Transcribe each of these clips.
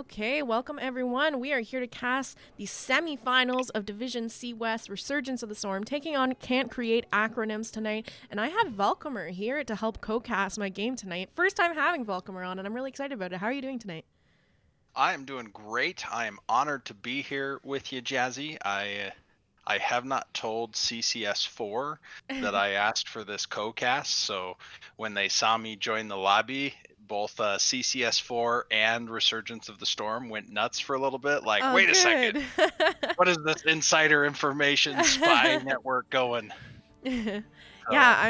Okay, welcome everyone. We are here to cast the semifinals of Division C West Resurgence of the Storm, taking on Can't Create acronymS tonight. And I have Velcomer here to help co-cast my game tonight. First time having Velcomer on, and I'm really excited about it. How are you doing tonight? I am doing great. I am honored to be here with you, Jazzy. I have not told CCS4 that I asked for this co-cast, so when they saw me join the lobby, both CCS4 and Resurgence of the Storm went nuts for a little bit. Like, Oh, wait a second, good. what is this insider information spy network going? Yeah,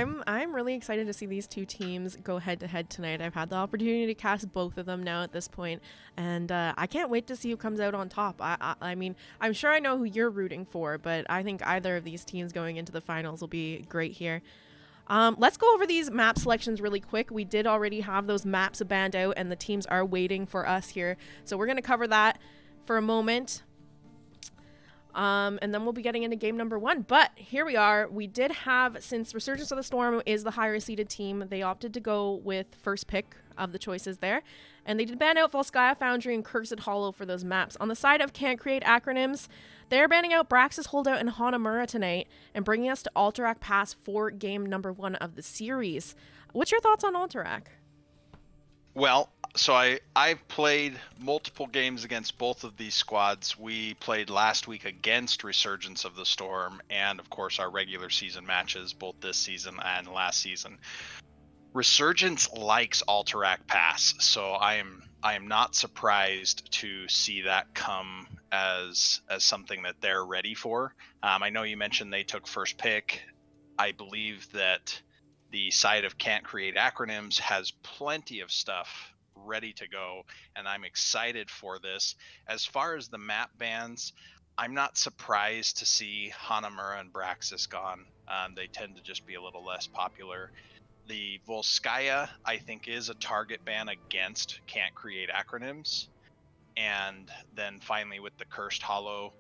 So, I'm really excited to see these two teams go head to head tonight. I've had the opportunity to cast both of them now at this point, and I can't wait to see who comes out on top. I mean, I'm sure I know who you're rooting for, but I think either of these teams going into the finals will be great here. Let's go over these map selections really quick. We did already have those maps banned out, and the teams are waiting for us here, so we're gonna cover that for a moment. And then we'll be getting into game number one. But here we are. We did have, since Resurgence of the Storm is the higher seeded team, they opted to go with first pick of the choices there. And they did ban out Volskaya Foundry and Cursed Hollow for those maps. On the side of Can't Create acronymS, they're banning out Braxis Holdout and Hanamura tonight and bringing us to Alterac Pass for game number one of the series. What's your thoughts on Alterac? well, so I've played multiple games against both of these squads. We played last week against Resurgence of the Storm, and of course our regular season matches, both this season and last season. Resurgence likes Alterac Pass, so I am not surprised to see that come as something that they're ready for. I know you mentioned they took first pick. I believe that the side of Can't Create acronymS has plenty of stuff ready to go, and I'm excited for this. As far as the map bans, I'm not surprised to see Hanamura and Braxis gone. They tend to just be a little less popular. The Volskaya, I think, is a target ban against Can't Create acronymS. And then finally with the Cursed Hollow,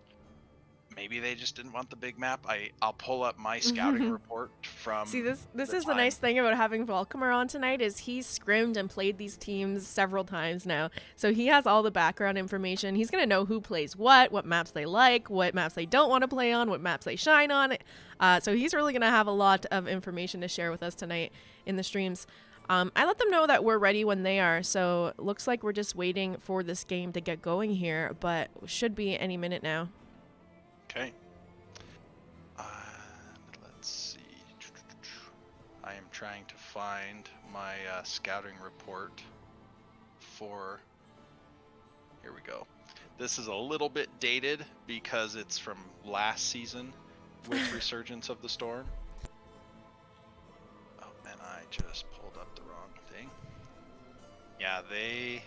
maybe they just didn't want the big map. I'll pull up my scouting report from See, this the is the time. nice thing about having Volcomer on tonight is he's scrimmed and played these teams several times now. So he has all the background information. He's going to know who plays what maps they like, what maps they don't want to play on, what maps they shine on. So he's really going to have a lot of information to share with us tonight in the streams. I let them know that we're ready when they are, so looks like we're just waiting for this game to get going here, but should be any minute now. Okay. Let's see. I am trying to find my scouting report for. Here we go. This is a little bit dated because it's from last season with Resurgence of the Storm. Oh, and I just pulled up the wrong thing. Yeah, they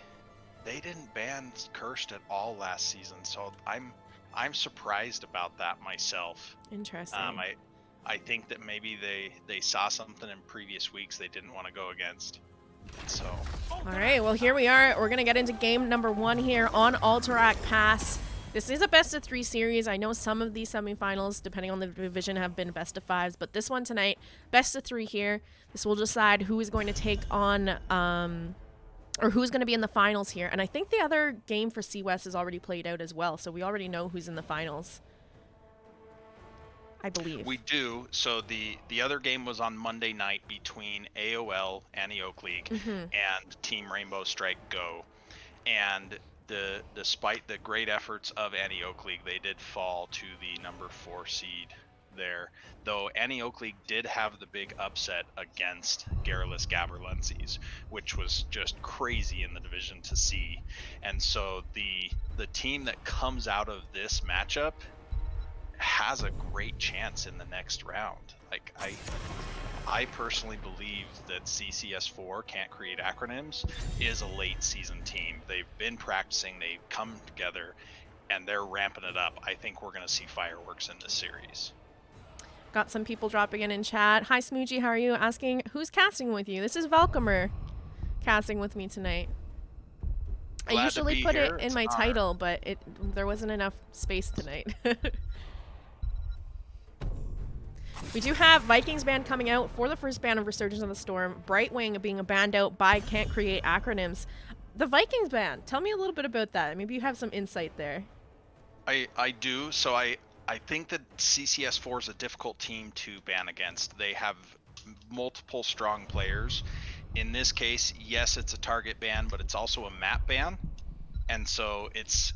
didn't ban Cursed at all last season, so I'm surprised about that myself. Interesting. I think that maybe they saw something in previous weeks they didn't want to go against. So. All right, well, here we are. We're going to get into game number one here on Alterac Pass. This is a best of three series. I know some of these semifinals, depending on the division, have been best of fives, but this one tonight, best of three here. This will decide who is going to take on, or who's going to be in the finals here. And I think the other game for C West is already played out as well, so we already know who's in the finals. I believe. We do. So the other game was on Monday night between AOL, Annie Oak League, and Team Rainbow Strike Go. And despite the great efforts of Annie Oak League, they did fall to the number 4 seed there. Though Annie Oak League did have the big upset against Garrulous Gaberlenses, which was just crazy in the division to see. And so the team that comes out of this matchup has a great chance in the next round. Like I personally believe that CCS4 Can't Create acronymS is a late season team. They've been practicing, they've come together, and they're ramping it up. I think we're going to see fireworks in this series. Got some people dropping in chat. Hi, Smoochie, how are you? Asking, who's casting with you? This is Velcomer casting with me tonight. Glad I usually put here. it in It's my an honor. title, but there wasn't enough space tonight. We do have Vikings ban coming out for the first ban of Resurgence of the Storm. Brightwing being banned out by Can't Create acronymS. The Vikings ban. Tell me a little bit about that. Maybe you have some insight there. I do. So I think that CCS4 is a difficult team to ban against. They have multiple strong players. In this case, yes, it's a target ban, but it's also a map ban. And so it's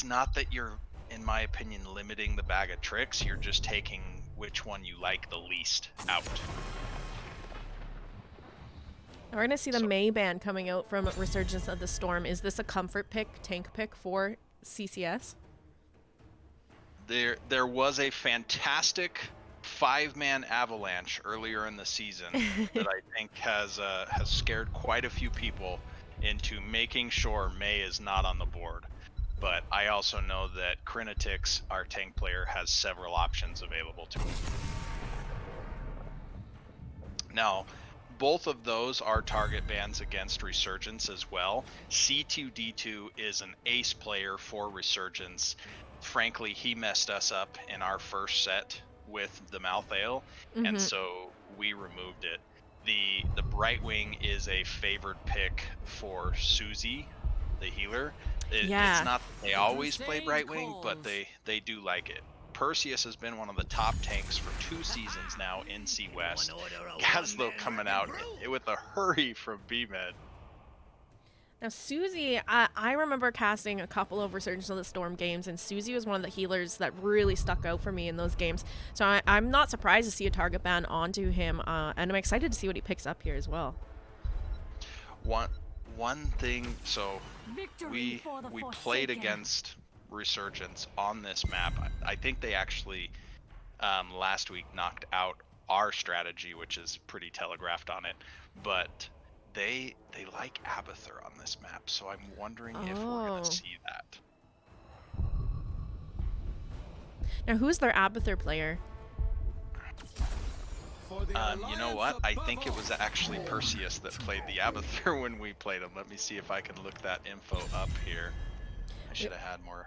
not that you're, in my opinion, limiting the bag of tricks. You're just taking which one you like the least out. We're going to see the May ban coming out from Resurgence of the Storm. Is this a comfort pick, tank pick for CCS? There was a fantastic 5-man avalanche earlier in the season that I think has scared quite a few people into making sure May is not on the board. But I also know that Crinetix, our tank player, has several options available to him. Now, both of those are target bans against Resurgence as well. C2D2 is an ace player for Resurgence. Frankly, he messed us up in our first set with the Mouth Ale, and so we removed it. The Brightwing is a favored pick for Susie, the healer. It's not that they always play Brightwing, but they do like it. Perseus has been one of the top tanks for 2 seasons now in C West. Jazzalene coming out with a hurry from B-Med. Now, Susie, I remember casting a couple of Resurgence of the Storm games, and Susie was one of the healers that really stuck out for me in those games. So I'm not surprised to see a target ban onto him, and I'm excited to see what he picks up here as well. One thing, so we played against Resurgence on this map. I think they actually last week knocked out our strategy, which is pretty telegraphed on it, but they like Abathur on this map, so I'm wondering if we're gonna see that. Now, who's their Abathur player? You know what? I think it was actually Perseus that played the Abathur when we played him. Let me see if I can look that info up here. I should have had more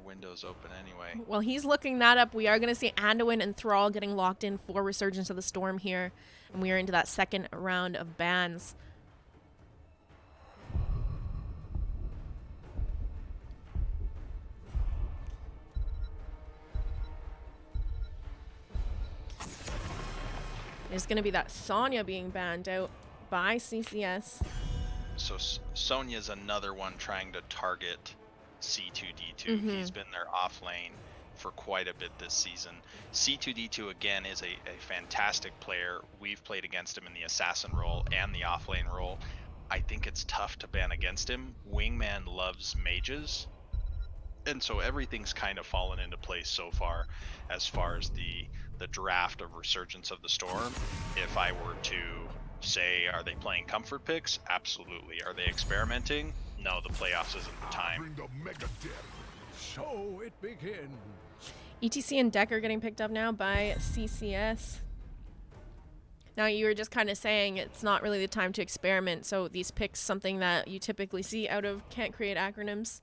windows open anyway. Well, he's looking that up. We are going to see Anduin and Thrall getting locked in for Resurgence of the Storm here, and we are into that second round of bans. There's going to be that Sonya being banned out by CCS. So Sonya's another one trying to target C2D2. He's been their off lane for quite a bit this season. C2D2 again is a fantastic player. We've played against him in the assassin role and the off lane role. I think it's tough to ban against him. Wingman loves mages, and so everything's kind of fallen into place so far as the draft of Resurgence of the Storm. If I were to say, are they playing comfort picks? Absolutely. Are they experimenting? No, the playoffs isn't the time. So it begins. ETC and Deck are getting picked up now by CCS. Now, you were just kind of saying it's not really the time to experiment, so these picks something that you typically see out of Can't Create Acronyms?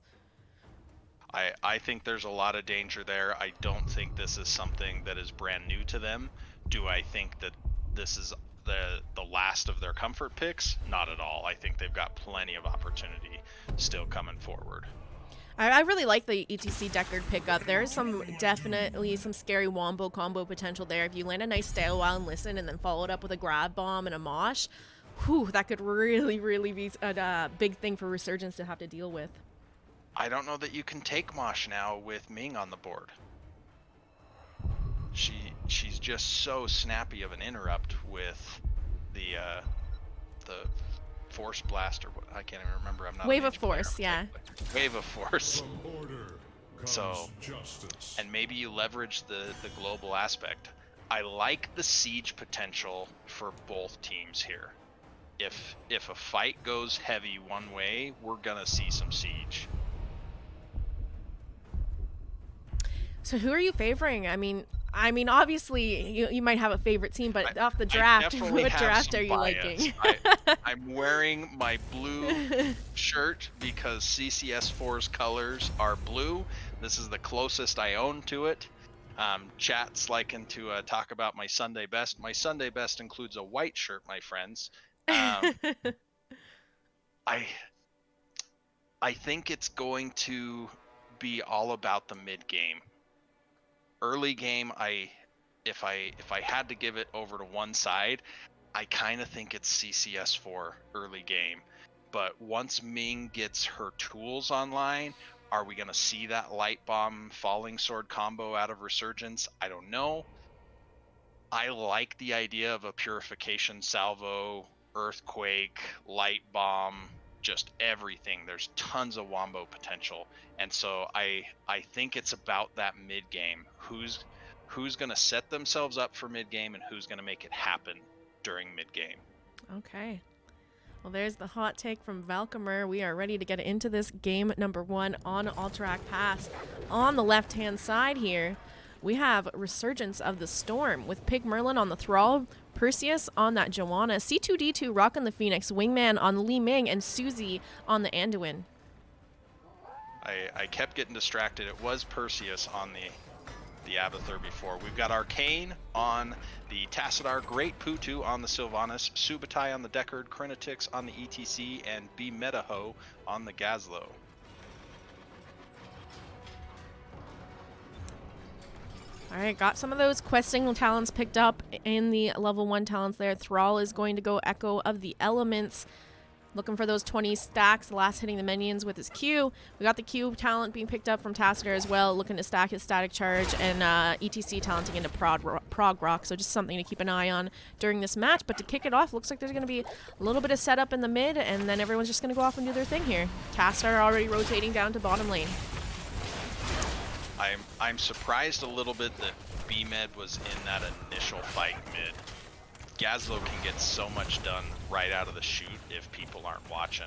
I think there's a lot of danger there. I don't think this is something that is brand new to them. Do I think that this is the last of their comfort picks? Not at all. I think they've got plenty of opportunity still coming forward. I really like the ETC Deckard pickup. There's definitely some scary wombo combo potential there. If you land a nice stay a while and listen and then follow it up with a grab bomb and a mosh, whew, that could really be a big thing for Resurgence to have to deal with. I don't know that you can take Mosh now with Ming on the board. She's just so snappy of an interrupt with the Force Blast, or what, I can't even remember. I'm not Wave of Force, yeah. Wave of Force. So, and maybe you leverage the global aspect. I like the siege potential for both teams here. If a fight goes heavy one way, we're gonna see some siege. So who are you favoring? I mean, obviously you might have a favorite team, but off the draft, what draft are you liking? I'm wearing my blue shirt because CCS4's colors are blue. This is the closest I own to it. Chat's liking to talk about my Sunday best. My Sunday best includes a white shirt, my friends. I think it's going to be all about the mid game. Early game, if I had to give it over to one side, I kind of think it's CCS4 early game. But once Ming gets her tools online, are we going to see that light bomb falling sword combo out of Resurgence? I don't know. I like the idea of a purification salvo, earthquake, light bomb, just everything. There's tons of wombo potential. And so I think it's about that mid game. Who's going to set themselves up for mid game and who's going to make it happen during mid game. Okay. Well, there's the hot take from Valkymer. We are ready to get into this game number 1 on Alterac Pass. On the left-hand side here, we have Resurgence of the Storm with Pig Merlin on the Thrall, Perseus on that Joanna, C2D2 rocking the Phoenix, Wingman on the Li Ming, and Susie on the Anduin. I kept getting distracted. It was Perseus on the Abathur before. We've got Arcane on the Tassadar, Great Putu on the Sylvanas, Subutai on the Deckard, Crinotix on the ETC, and B Metaho on the Gazlo. Alright, got some of those questing talents picked up in the level 1 talents there. Thrall is going to go Echo of the Elements. Looking for those 20 stacks, last hitting the minions with his Q. We got the Q talent being picked up from Tassadar as well, looking to stack his Static Charge, and ETC talenting into Prog Rock, so just something to keep an eye on during this match. But to kick it off, looks like there's going to be a little bit of setup in the mid, and then everyone's just going to go off and do their thing here. Tassadar already rotating down to bottom lane. I'm surprised a little bit that B-Med was in that initial fight mid. Gazlo can get so much done right out of the chute if people aren't watching.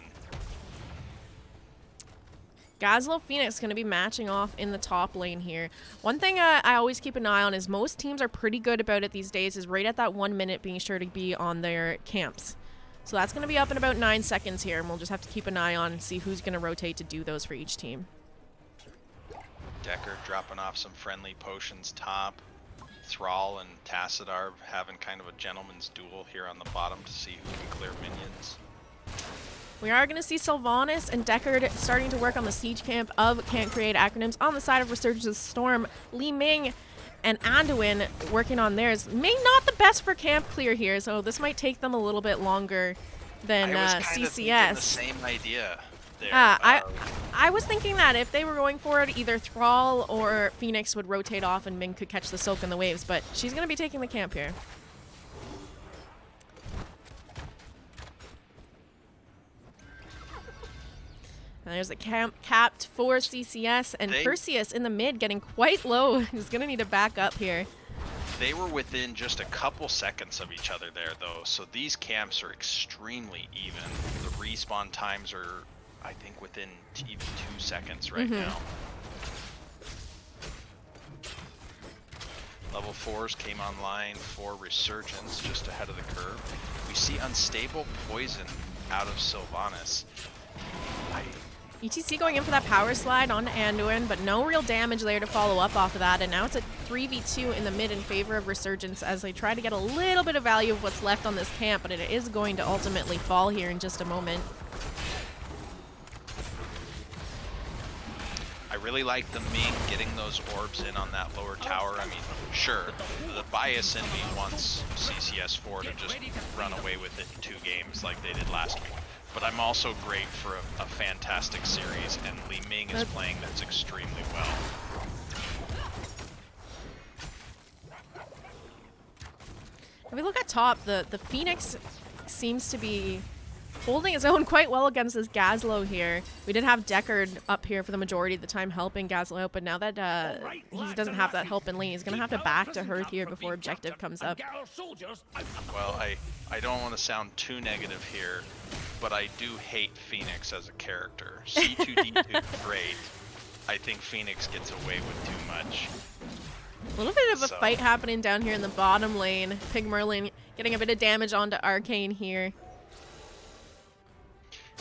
Gazlo Phoenix going to be matching off in the top lane here. One thing I always keep an eye on is most teams are pretty good about it these days is right at that 1 minute being sure to be on their camps. So that's going to be up in about 9 seconds here, and we'll just have to keep an eye on and see who's going to rotate to do those for each team. Deckard dropping off some friendly potions top. Thrall and Tassadar having kind of a gentleman's duel here on the bottom to see who can clear minions. We are going to see Sylvanas and Deckard starting to work on the siege camp of Can't Create Acronyms. On the side of Resurgence of the Storm, Li Ming and Anduin working on theirs. Ming not the best for camp clear here, so this might take them a little bit longer than CCS. The same idea there. I was thinking that if they were going for it, either Thrall or Phoenix would rotate off and Ming could catch the Soak in the waves, but she's going to be taking the camp here. And there's a camp capped for CCS, and Perseus in the mid getting quite low. He's going to need to back up here. They were within just a couple seconds of each other there, though, so these camps are extremely even. The respawn times are, I think, within even 2 seconds right now. Level 4s came online for Resurgence just ahead of the curve. We see Unstable Poison out of Sylvanas. ETC going in for that power slide on Anduin, but no real damage there to follow up off of that. And now it's a 3v2 in the mid in favor of Resurgence as they try to get a little bit of value of what's left on this camp, but it is going to ultimately fall here in just a moment. I really like the Ming getting those orbs in on that lower tower. I mean, sure, the bias in me wants CCS4 to just run away with it in 2 games like they did last week. But I'm also great for a fantastic series, and Li Ming is playing that's extremely well. If we look at top, the Phoenix seems to be holding his own quite well against this Gazlo here. We did have Deckard up here for the majority of the time helping Gazlo out, but now that he doesn't have that help in lane, he's going to have to back to Hearth here before objective comes up. Well, I don't want to sound too negative here, but I do hate Phoenix as a character. C2D2 great. I think Phoenix gets away with too much. A little bit of a fight happening down here in the bottom lane. Pig Merlin getting a bit of damage onto Arcane here.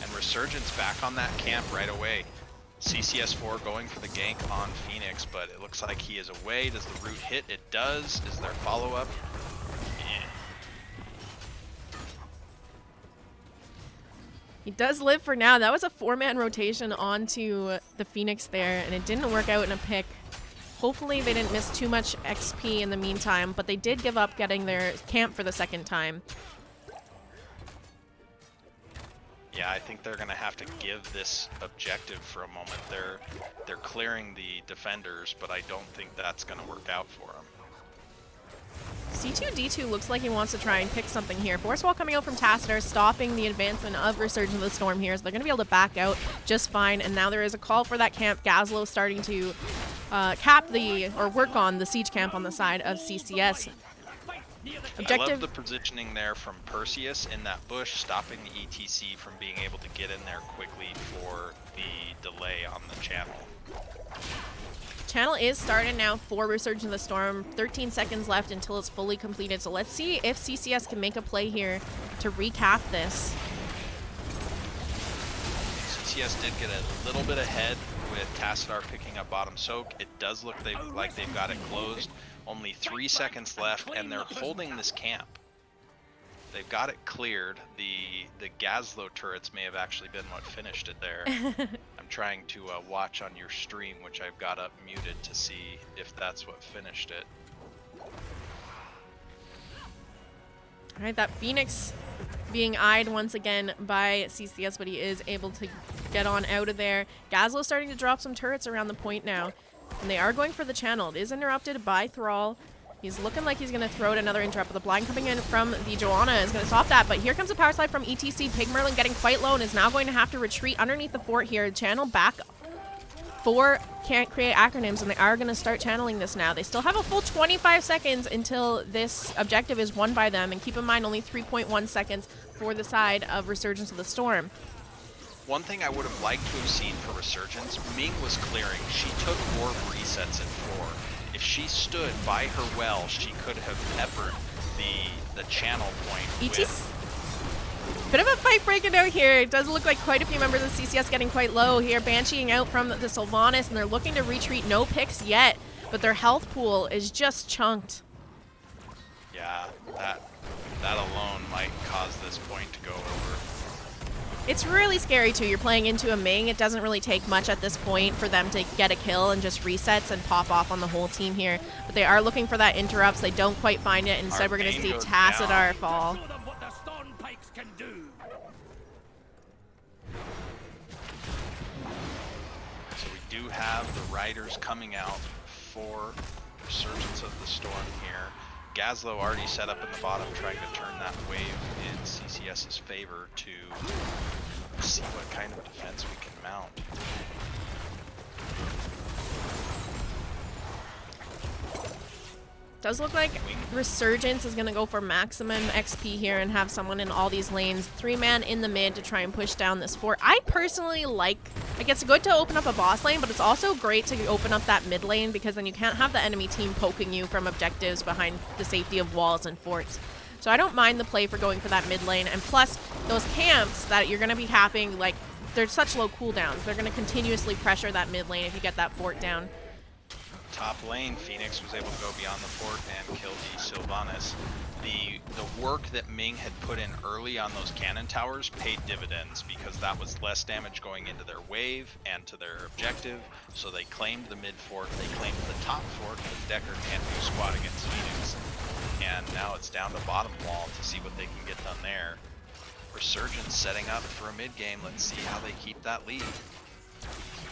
And Resurgence back on that camp right away. CCS4 going for the gank on Phoenix, but it looks like he is away. Does the root hit? It does. Is there follow-up? He does live for now. That was a 4-man rotation onto the Phoenix there, and it didn't work out in a pick. Hopefully they didn't miss too much XP in the meantime, but they did give up getting their camp for the second time. Yeah, I think they're going to have to give this objective for a moment. They're clearing the defenders, but I don't think that's going to work out for them. C2D2 looks like he wants to try and pick something here. Force wall coming out from Tacitor, stopping the advancement of Resurgence of the Storm here, so they're going to be able to back out just fine. And now there is a call for that camp. Jazzalene starting to work on the siege camp on the side of CCS. Objective. I love the positioning there from Perseus in that bush, stopping the ETC from being able to get in there quickly for the delay on the channel. Channel is started now for Resurgence of the Storm. 13 seconds left until it's fully completed. So let's see if CCS can make a play here to recap this. CCS did get a little bit ahead with Tassadar picking up bottom soak. It does look like they've got it closed. Only 3 seconds left, and they're holding this camp. They've got it cleared. The Gazlo turrets may have actually been what finished it there. I'm trying to watch on your stream, which I've got up muted, to see if that's what finished it. All right, that Phoenix being eyed once again by CCS, but he is able to get on out of there. Gazlo starting to drop some turrets around the point now, and they are going for the channel. It is interrupted by Thrall. He's looking like he's going to throw out another interrupt, but the blind coming in from the Joanna is going to stop that. But here comes a power slide from ETC. Pig Merlin getting quite low and is now going to have to retreat underneath the fort here. Channel back for Can't Create Acronyms, and they are going to start channeling this now. They still have a full 25 seconds until this objective is won by them. And keep in mind, only 3.1 seconds for the side of Resurgence of the Storm. One thing I would have liked to have seen for Resurgence, Ming was clearing. She took orb resets at 4. If she stood by her well, she could have peppered the channel point. Bit of a fight breaking out here. It does look like quite a few members of CCS getting quite low here. Bansheeing out from the Sylvanas, and they're looking to retreat. No picks yet, but their health pool is just chunked. Yeah, that alone might cause this point to go over. It's really scary too. You're playing into a Ming. It doesn't really take much at this point for them to get a kill and just resets and pop off on the whole team here. But they are looking for that interrupts. They don't quite find it. Instead, we're going to see Tassadar fall. So we do have the riders coming out for Resurgence of the Storm here. Gazlo already set up in the bottom, trying to turn that wave in CCS's favor to see what kind of defense we can mount. Does look like Resurgence is going to go for maximum XP here and have someone in all these lanes. 3-man in the mid to try and push down this fort. I personally like it's good to open up a boss lane, but it's also great to open up that mid lane because then you can't have the enemy team poking you from objectives behind the safety of walls and forts. So I don't mind the play for going for that mid lane. And plus, those camps that you're going to be capping, like, they're such low cooldowns. They're going to continuously pressure that mid lane if you get that fort down. Top lane, Phoenix was able to go beyond the fort and kill the Sylvanas. The work that Ming had put in early on those cannon towers paid dividends because that was less damage going into their wave and to their objective. So they claimed the mid fort, they claimed the top fort, because Decker can't do squat against Phoenix. And now it's down to bottom wall to see what they can get done there. Resurgence setting up for a mid game. Let's see how they keep that lead.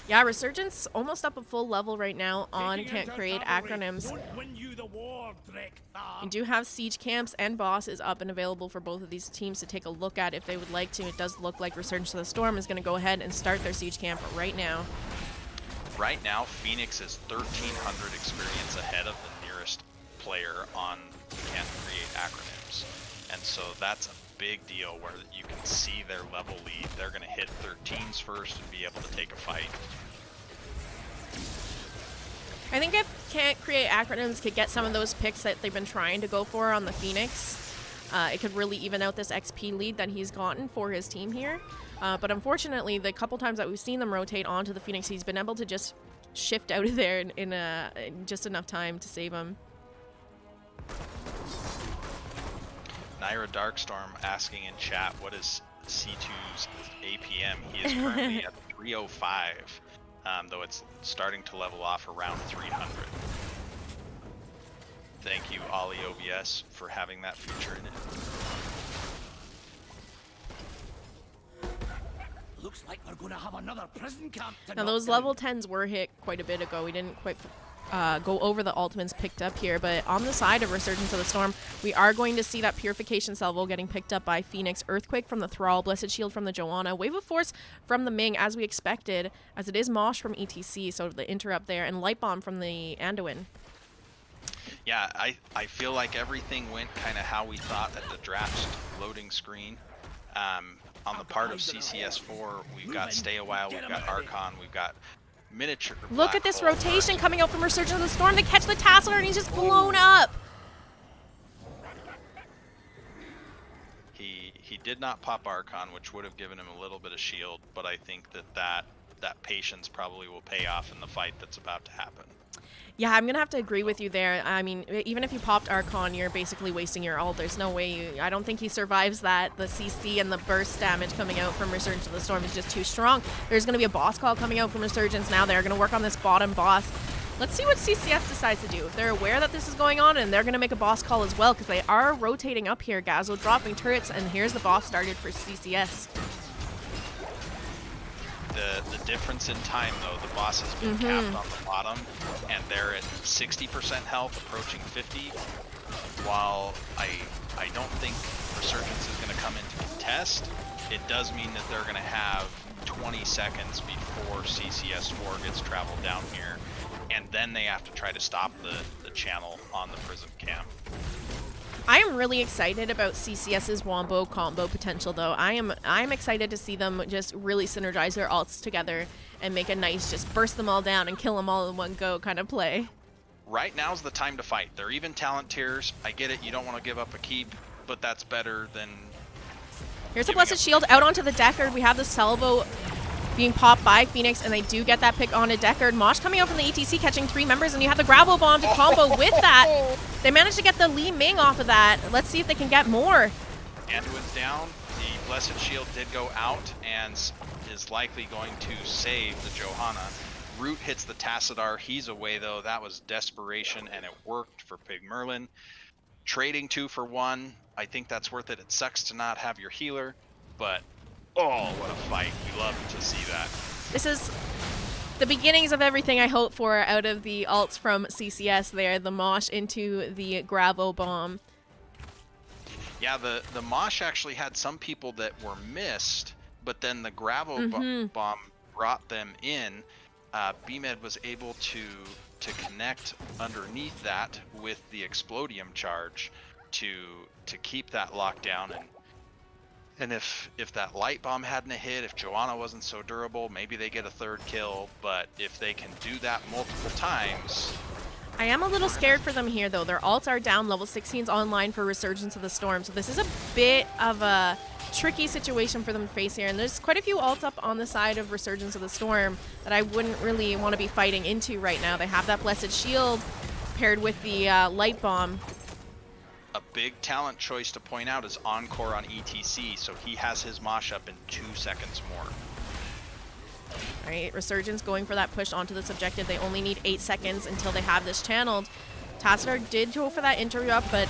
Yeah, Resurgence almost up a full level right now on Can't Create Acronyms. You do have siege camps and bosses up and available for both of these teams to take a look at if they would like to. It does look like Resurgence of the Storm is going to go ahead and start their siege camp right now. Right now, Phoenix is 1,300 experience ahead of the nearest player on Can't Create Acronyms. And so that's a big deal where you can see their level lead. They're going to hit 13s first and be able to take a fight. I think if Can't Create Acronyms could get some of those picks that they've been trying to go for on the Phoenix, it could really even out this XP lead that he's gotten for his team here. But unfortunately, the couple times that we've seen them rotate onto the Phoenix, he's been able to just shift out of there in just enough time to save him. Naira Darkstorm asking in chat, what is C2's APM. He is currently at 305, though it's starting to level off around 300. Thank you, Ollie OBS, for having that feature in it. Looks like we're gonna have another prison camp to Now knock those down. level 10s were hit quite a bit ago. We didn't quite go over the ultimates picked up here, but on the side of Resurgence of the Storm, we are going to see that Purification Salvo getting picked up by Phoenix, Earthquake from the Thrall, Blessed Shield from the Joanna, Wave of Force from the Ming, as we expected, as it is Mosh from ETC, so the interrupt there, and Light Bomb from the Anduin. Yeah, I feel like everything went kind of how we thought at the draft loading screen. On the part of CCS4, we've got Stay a While, we've got Archon, we've got Miniature Look at this rotation coming out from Resurgence of the Storm. They catch the Tassadar and he's just blown up. He did not pop Archon, which would have given him a little bit of shield, but I think that patience probably will pay off in the fight that's about to happen. Yeah, I'm gonna have to agree with you there. I mean, even if you popped Archon, you're basically wasting your ult. There's no way I don't think he survives that. The CC and the burst damage coming out from Resurgence of the Storm is just too strong. There's gonna be a boss call coming out from Resurgence now. They're gonna work on this bottom boss. Let's see what CCS decides to do. If they're aware that this is going on, and they're gonna make a boss call as well, because they are rotating up here. Gazzo dropping turrets, and here's the boss started for CCS. The difference in time, though, the boss has been capped on the bottom, and they're at 60% health, approaching 50. While I don't think Resurgence is going to come into contest, it does mean that they're going to have 20 seconds before CCS4 gets traveled down here, and then they have to try to stop the channel on the prison camp. I am really excited about CCS's Wombo combo potential, though. I'm excited to see them just really synergize their ults together and make a nice just burst them all down and kill them all in one go kind of play. Right now's the time to fight. They're even talent tiers. I get it, you don't want to give up a keep, but that's better than... Here's a Blessed Shield out onto the Deckard. We have the Salvo being popped by Phoenix, and they do get that pick onto Deckard. Mosh coming out from the ETC, catching 3 members, and you have the Gravel Bomb to combo with that. They managed to get the Li Ming off of that. Let's see if they can get more. Anduin's down. The Blessed Shield did go out and is likely going to save the Johanna. Root hits the Tassadar. He's away, though. That was desperation, and it worked for Pig Merlin. Trading 2 for 1. I think that's worth it. It sucks to not have your healer, but oh, what a fight. We love to see that. This is the beginnings of everything I hope for out of the ults from CCS there. The Mosh into the Gravel Bomb. Yeah, the Mosh actually had some people that were missed, but then the Gravel Bomb brought them in. BMed was able to connect underneath that with the Explodium charge to keep that lockdown. And if that Light Bomb hadn't hit, if Joanna wasn't so durable, maybe they get a 3rd kill. But if they can do that multiple times... I am a little scared for them here, though. Their ults are down. Level 16's online for Resurgence of the Storm. So this is a bit of a tricky situation for them to face here. And there's quite a few ults up on the side of Resurgence of the Storm that I wouldn't really want to be fighting into right now. They have that Blessed Shield paired with the Light Bomb. A big talent choice to point out is Encore on ETC, so he has his Mosh up in 2 seconds more. All right, Resurgence going for that push onto this objective. They only need 8 seconds until they have this channeled. Tassadar did go for that interrupt, but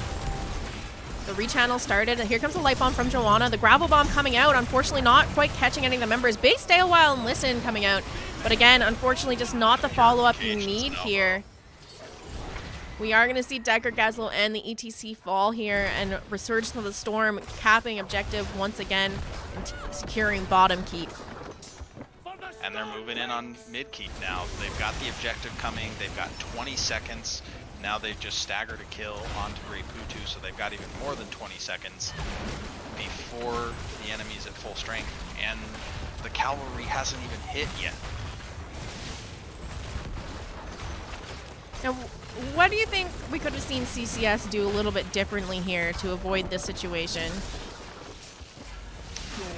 the rechannel started. And here comes the Light Bomb from Joanna. The Gravel Bomb coming out, unfortunately not quite catching any of the members. Big Stay a While and Listen coming out, but again, unfortunately just not the follow-up you need here. We are going to see Deckard, Gazlo, and the ETC fall here, and Resurgence of the Storm capping objective once again and securing bottom keep. And they're moving in on mid keep now. They've got the objective coming. They've got 20 seconds. Now they've just staggered a kill onto Grey Putu, so they've got even more than 20 seconds before the enemy's at full strength. And the cavalry hasn't even hit yet. Now, what do you think we could have seen CCS do a little bit differently here to avoid this situation?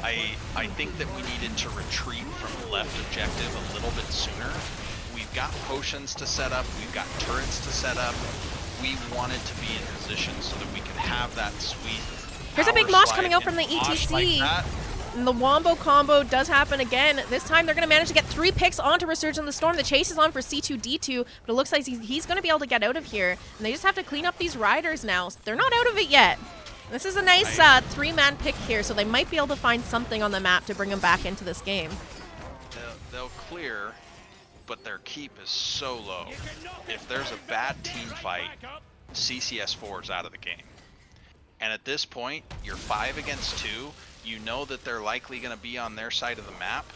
I think that we needed to retreat from left objective a little bit sooner. We've got potions to set up. We've got turrets to set up. We wanted to be in position so that we could have that sweet. Here's a big Mosh coming out from the ETC. Like that. And the Wombo combo does happen again. This time they're going to manage to get 3 picks onto Resurgence of the Storm. The chase is on for C2D2, but it looks like he's going to be able to get out of here. And they just have to clean up these riders now. They're not out of it yet. This is a nice 3-man pick here, so they might be able to find something on the map to bring them back into this game. They'll clear, but their keep is so low. If there's a bad team fight, CCS4 is out of the game. And at this point, you're 5 against 2. You know that they're likely going to be on their side of the map.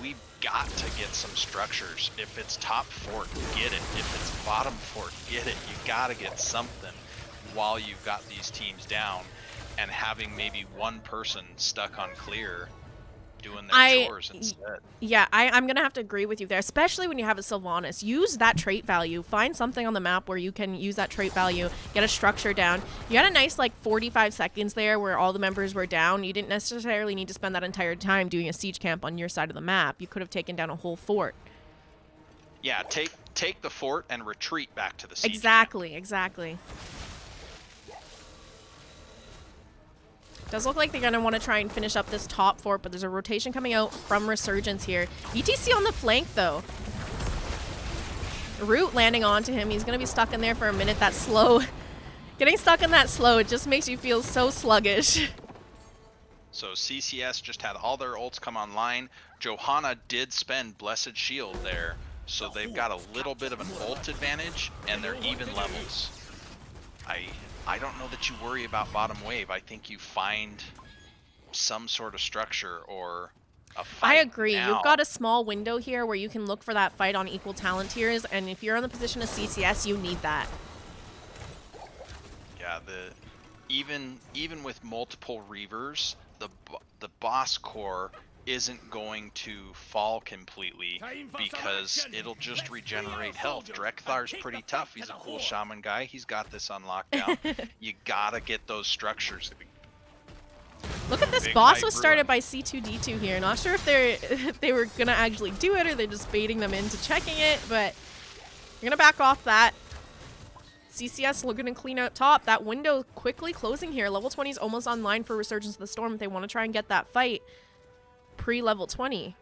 We've got to get some structures. If it's top fort, get it. If it's bottom fort, get it. You got to get something while you've got these teams down, and having maybe one person stuck on clear doing their chores instead. Yeah, I'm going to have to agree with you there, especially when you have a Sylvanas. Use that trait value. Find something on the map where you can use that trait value, get a structure down. You had a nice 45 seconds there where all the members were down. You didn't necessarily need to spend that entire time doing a siege camp on your side of the map. You could have taken down a whole fort. Yeah, take the fort and retreat back to the siege Exactly. camp. Does look like they're going to want to try and finish up this top fort, but there's a rotation coming out from Resurgence here. ETC on the flank, though. Root landing onto him. He's going to be stuck in there for a minute. That's slow. Getting stuck in that slow, it just makes you feel so sluggish. So CCS just had all their ults come online. Johanna did spend Blessed Shield there, so they've got a little bit of an ult advantage, and they're even levels. I don't know that you worry about bottom wave. I think you find some sort of structure or a fight. I agree. Now. You've got a small window here where you can look for that fight on equal talent tiers, and if you're in the position of CCS, you need that. Yeah, even with multiple Reavers, the boss core isn't going to fall completely because it'll just regenerate health. Drekthar's pretty tough. He's a cool shaman guy. He's got this on lockdown. You gotta get those structures. Look at this. Boss was started by C2D2 here. Not sure if they were gonna actually do it or they're just baiting them into checking it, but you're gonna back off that. CCS looking to clean out top. That window quickly closing here. Level 20 is almost online for Resurgence of the Storm if they want to try and get that fight pre-level 20.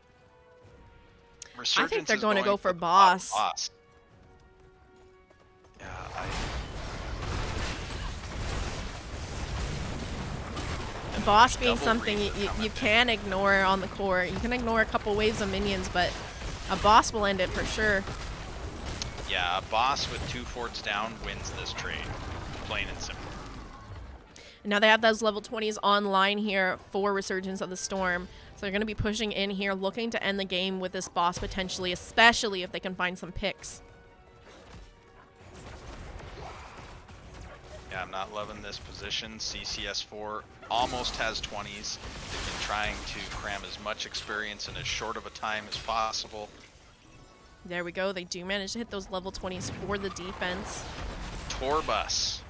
I think they're going to go for boss. Yeah, boss being something you can ignore on the core. You can ignore a couple waves of minions, but a boss will end it for sure. Yeah, a boss with 2 forts down wins this trade. Plain and simple. And now they have those level 20s online here for Resurgence of the Storm. So they're going to be pushing in here, looking to end the game with this boss potentially, especially if they can find some picks. Yeah, I'm not loving this position. CCS4 almost has 20s. They've been trying to cram as much experience in as short of a time as possible. There we go. They do manage to hit those level 20s for the defense. Torbus.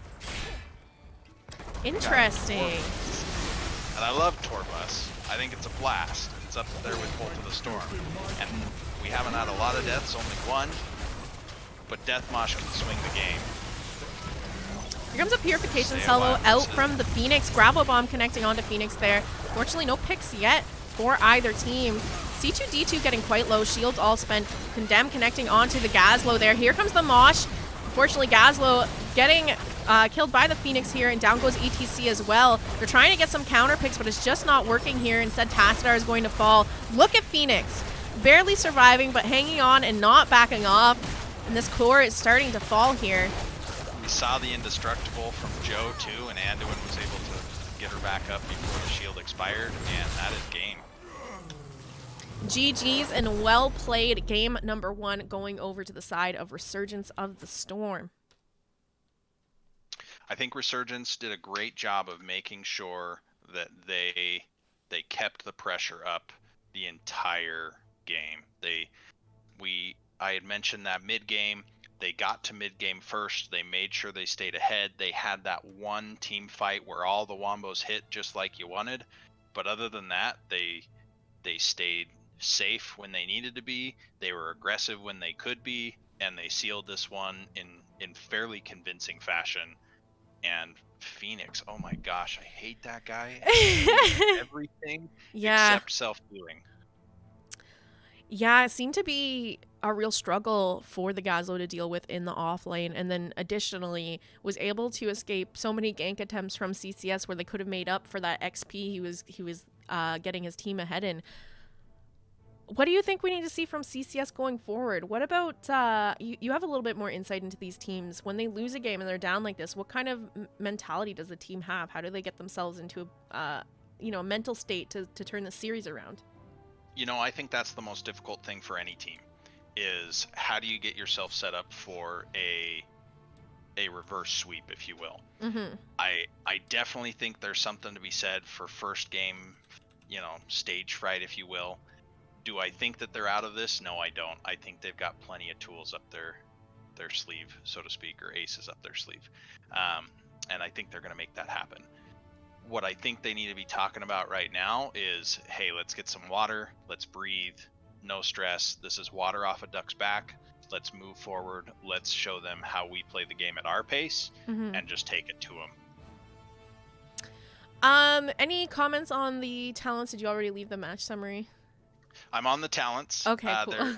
Interesting. And I love Torbus. I think it's a blast. It's up there with Bolt of the Storm. And we haven't had a lot of deaths, only 1. But Deathmosh can swing the game. Here comes a Purification Solo out from the Phoenix. Gravel Bomb connecting onto Phoenix there. Fortunately, no picks yet for either team. C2D2 getting quite low. Shields all spent. Condemn connecting onto the Gazlo there. Here comes the Mosh. Unfortunately, Gazlo getting killed by the Phoenix here, and down goes ETC as well. They're trying to get some counter picks, but it's just not working here. Instead, Tassadar is going to fall. Look at Phoenix. Barely surviving, but hanging on and not backing off. And this core is starting to fall here. We saw the Indestructible from Joe, too, and Anduin was able to get her back up before the shield expired, and that is game. GG's and well played. Game number 1 going over to the side of Resurgence of the Storm. I think Resurgence did a great job of making sure that they kept the pressure up the entire game. I had mentioned that mid-game, they got to mid-game first. They made sure they stayed ahead. They had that one team fight where all the wombos hit just like you wanted. But other than that, they stayed safe when they needed to be. They were aggressive when they could be, and they sealed this one in fairly convincing fashion. And Phoenix, oh my gosh, I hate that guy. He's everything Yeah. except self-healing. Yeah, it seemed to be a real struggle for the Gazlo to deal with in the off lane, and then additionally was able to escape so many gank attempts from CCS where they could have made up for that XP he was getting his team ahead in. What do you think we need to see from CCS going forward? What about you have a little bit more insight into these teams when they lose a game and they're down like this? What kind of mentality does the team have? How do they get themselves into a a mental state to turn the series around? I think that's the most difficult thing for any team is how do you get yourself set up for a reverse sweep, if you will. Mm-hmm. I definitely think there's something to be said for first game, stage fright, if you will. Do I think that they're out of this? No, I don't. I think they've got plenty of tools up their sleeve, so to speak, or aces up their sleeve. And I think they're going to make that happen. What I think they need to be talking about right now is, hey, let's get some water. Let's breathe. No stress. This is water off a duck's back. Let's move forward. Let's show them how we play the game at our pace and just take it to them. Any comments on the talents? Did you already leave the match summary? I'm on the talents. Okay, cool.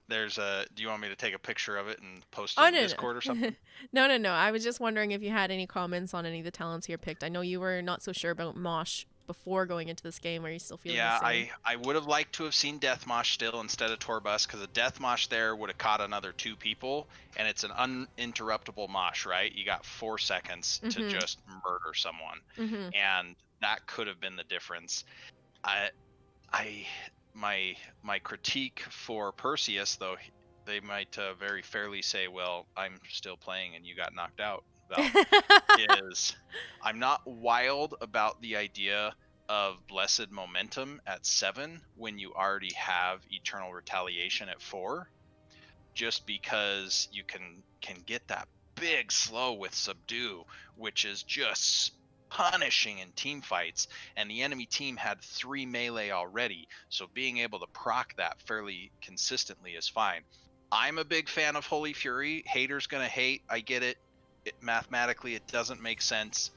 There's do you want me to take a picture of it and post it in Discord or something? No. I was just wondering if you had any comments on any of the talents here picked. I know you were not so sure about Mosh before going into this game. Are you still feeling the same? I would have liked to have seen Death Mosh still instead of Torbus, because a Death Mosh there would have caught another 2 people, and it's an uninterruptible Mosh, right? You got 4 seconds to just murder someone, and that could have been the difference. My critique for Perseus, though, they might very fairly say, well, I'm still playing and you got knocked out, is I'm not wild about the idea of Blessed Momentum at 7 when you already have Eternal Retaliation at 4, just because you can get that big slow with Subdue, which is just punishing in team fights, and the enemy team had 3 melee already, so being able to proc that fairly consistently is fine. I'm a big fan of Holy Fury. Haters gonna hate, I get it. Mathematically it doesn't make sense,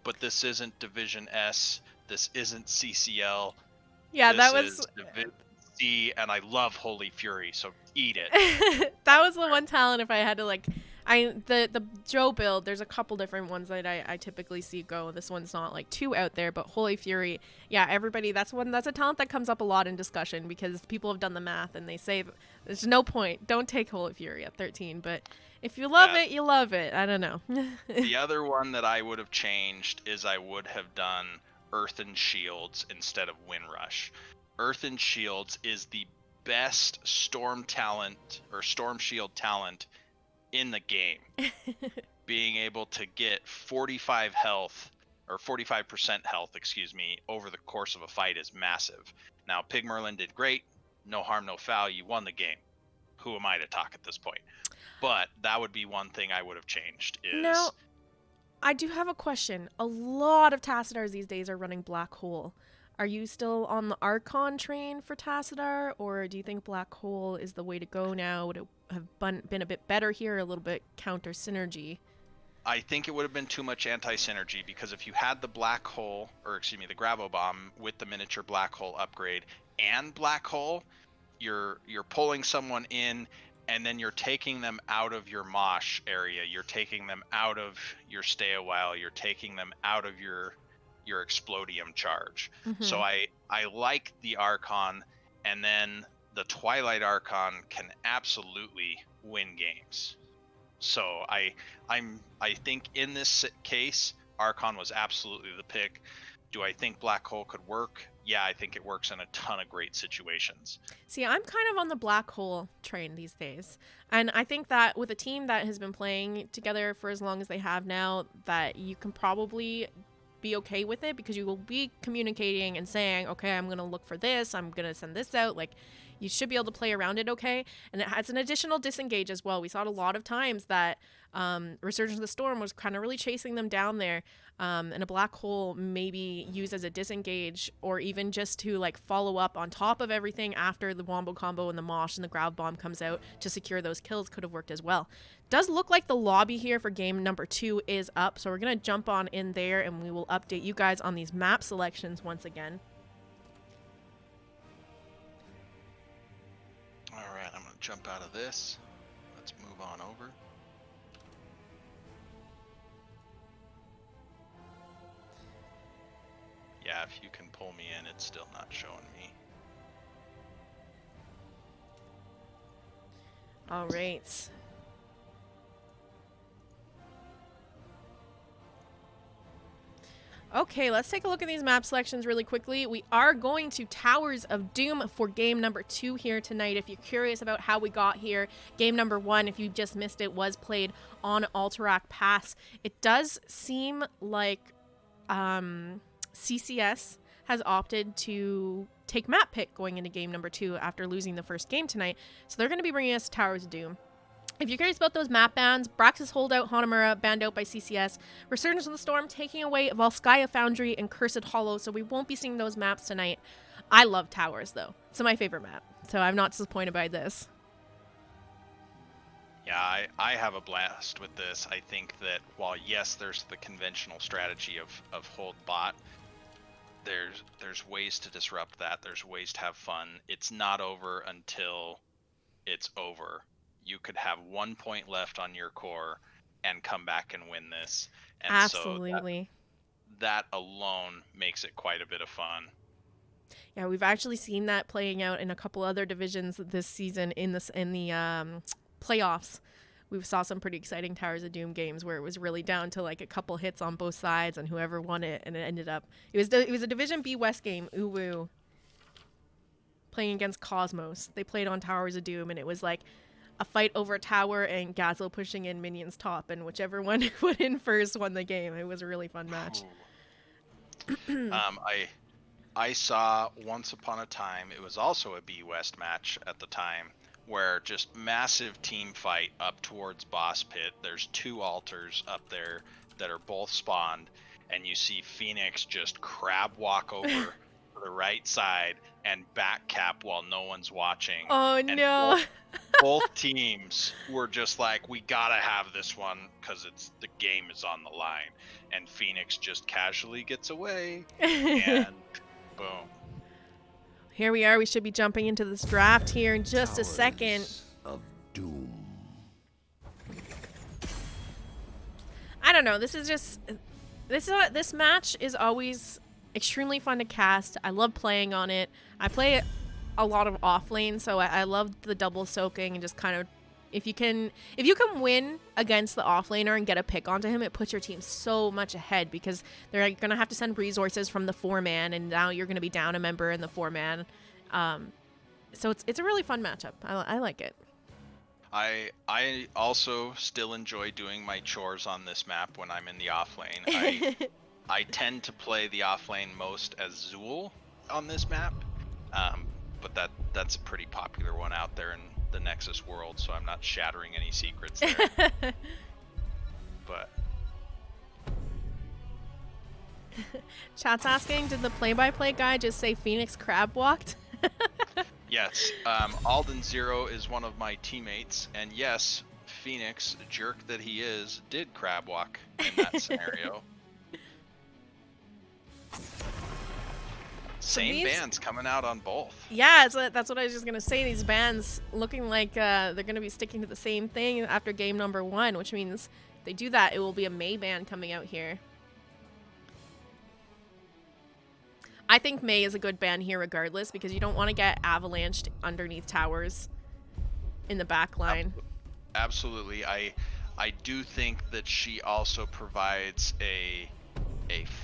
but this isn't Division S, this isn't CCL. Yeah, this that was is Division C, and I love Holy Fury, so eat it. That was the one talent. If I had to the Joe build, there's a couple different ones that I typically see go. This one's not too out there, but Holy Fury, yeah, everybody, that's a talent that comes up a lot in discussion because people have done the math and they say there's no point. Don't take Holy Fury at 13, but if you love it, you love it. I don't know. The other one that I would have changed is I would have done Earthen Shields instead of Windrush. Earthen Shields is the best storm talent or storm shield talent in the game. Being able to get 45 health or 45% health, over the course of a fight is massive. Now, Pig Merlin did great. No harm, no foul. You won the game. Who am I to talk at this point? But that would be one thing I would have changed. Now, I do have a question. A lot of Tassadars these days are running Black Hole. Are you still on the Archon train for Tassadar, or do you think Black Hole is the way to go now? Would it have been a bit better here, a little bit counter synergy? I think it would have been too much anti-synergy, because if you had the Black Hole, or the Gravo Bomb with the miniature Black Hole upgrade and Black Hole, you're pulling someone in, and then you're taking them out of your mosh area. You're taking them out of your stay a while. You're taking them out of your Explodium charge. So I like the Archon, and then the Twilight Archon can absolutely win games. So I think in this case, Archon was absolutely the pick. Do I think Black Hole could work? Yeah, I think it works in a ton of great situations. See, I'm kind of on the Black Hole train these days. And I think that with a team that has been playing together for as long as they have now, that you can probably be okay with it, because you will be communicating and saying, okay, I'm going to look for this, I'm going to send this out. you should be able to play around it okay. And it has an additional disengage as well. We saw it a lot of times that Resurgence of the Storm was kind of really chasing them down there. And a black hole maybe used as a disengage, or even just to like follow up on top of everything after the wombo combo and the mosh and the grav bomb comes out to secure those kills could have worked as well. Does look like the lobby here for game number 2 is up, so we're gonna jump on in there and we will update you guys on these map selections once again. All right, I'm gonna jump out of this. Let's move on over. Yeah, if you can pull me in, it's still not showing me. All right. Okay, let's take a look at these map selections really quickly. We are going to Towers of Doom for game number 2 here tonight. If you're curious about how we got here, game number 1, if you just missed it, was played on Alterac Pass. It does seem like CCS has opted to take map pick going into game number 2 after losing the first game tonight. So they're going to be bringing us Towers of Doom. If you're curious about those map bans, Brax's Holdout, Hanamura, banned out by CCS. Resurgence of the Storm taking away Volskaya Foundry and Cursed Hollow, so we won't be seeing those maps tonight. I love Towers, though. It's my favorite map, so I'm not disappointed by this. Yeah, I have a blast with this. I think that while, yes, there's the conventional strategy of hold bot, there's ways to disrupt that. There's ways to have fun. It's not over until it's over. You could have 1 point left on your core and come back and win this. And Absolutely. So that alone makes it quite a bit of fun. Yeah, we've actually seen that playing out in a couple other divisions this season in the playoffs. We saw some pretty exciting Towers of Doom games where it was really down to like a couple hits on both sides and whoever won it, and it ended up it was a Division B West game, Uwu, playing against Cosmos. They played on Towers of Doom, and it was like a fight over a tower and Jazzalene pushing in minions top, and whichever one went in first won the game. It was a really fun match. I saw once upon a time, it was also a B West match at the time, where just massive team fight up towards Boss Pit. There's 2 altars up there that are both spawned, and you see Phoenix just crab walk over to the right side and back cap while no one's watching. Oh, and no. Both teams were just like, we gotta have this one because the game is on the line. And Phoenix just casually gets away, and boom. Here we are. We should be jumping into this draft here in just a second. Of Doom. I don't know. This match is always extremely fun to cast. I love playing on it. I play a lot of off lane, so I love the double soaking and just kind of if you can win against the offlaner and get a pick onto him, it puts your team so much ahead because they're going to have to send resources from the 4-man, and now you're going to be down a member in the 4-man. So it's a really fun matchup. I like it. I also still enjoy doing my chores on this map when I'm in the off lane. I tend to play the off lane most as Zool on this map, but that's a pretty popular one out there in the Nexus world, so I'm not shattering any secrets there. But Chat's asking, did the play-by-play guy just say Phoenix crab walked? yes, Alden Zero is one of my teammates, and yes, Phoenix, jerk that he is, did crab walk in that scenario. Same bands coming out on both. Yeah, so that's what I was just going to say. These bands looking like they're going to be sticking to the same thing after game number 1, which means if they do that, it will be a May band coming out here. I think May is a good band here regardless because you don't want to get avalanched underneath towers in the back line. Absolutely. I do think that she also provides a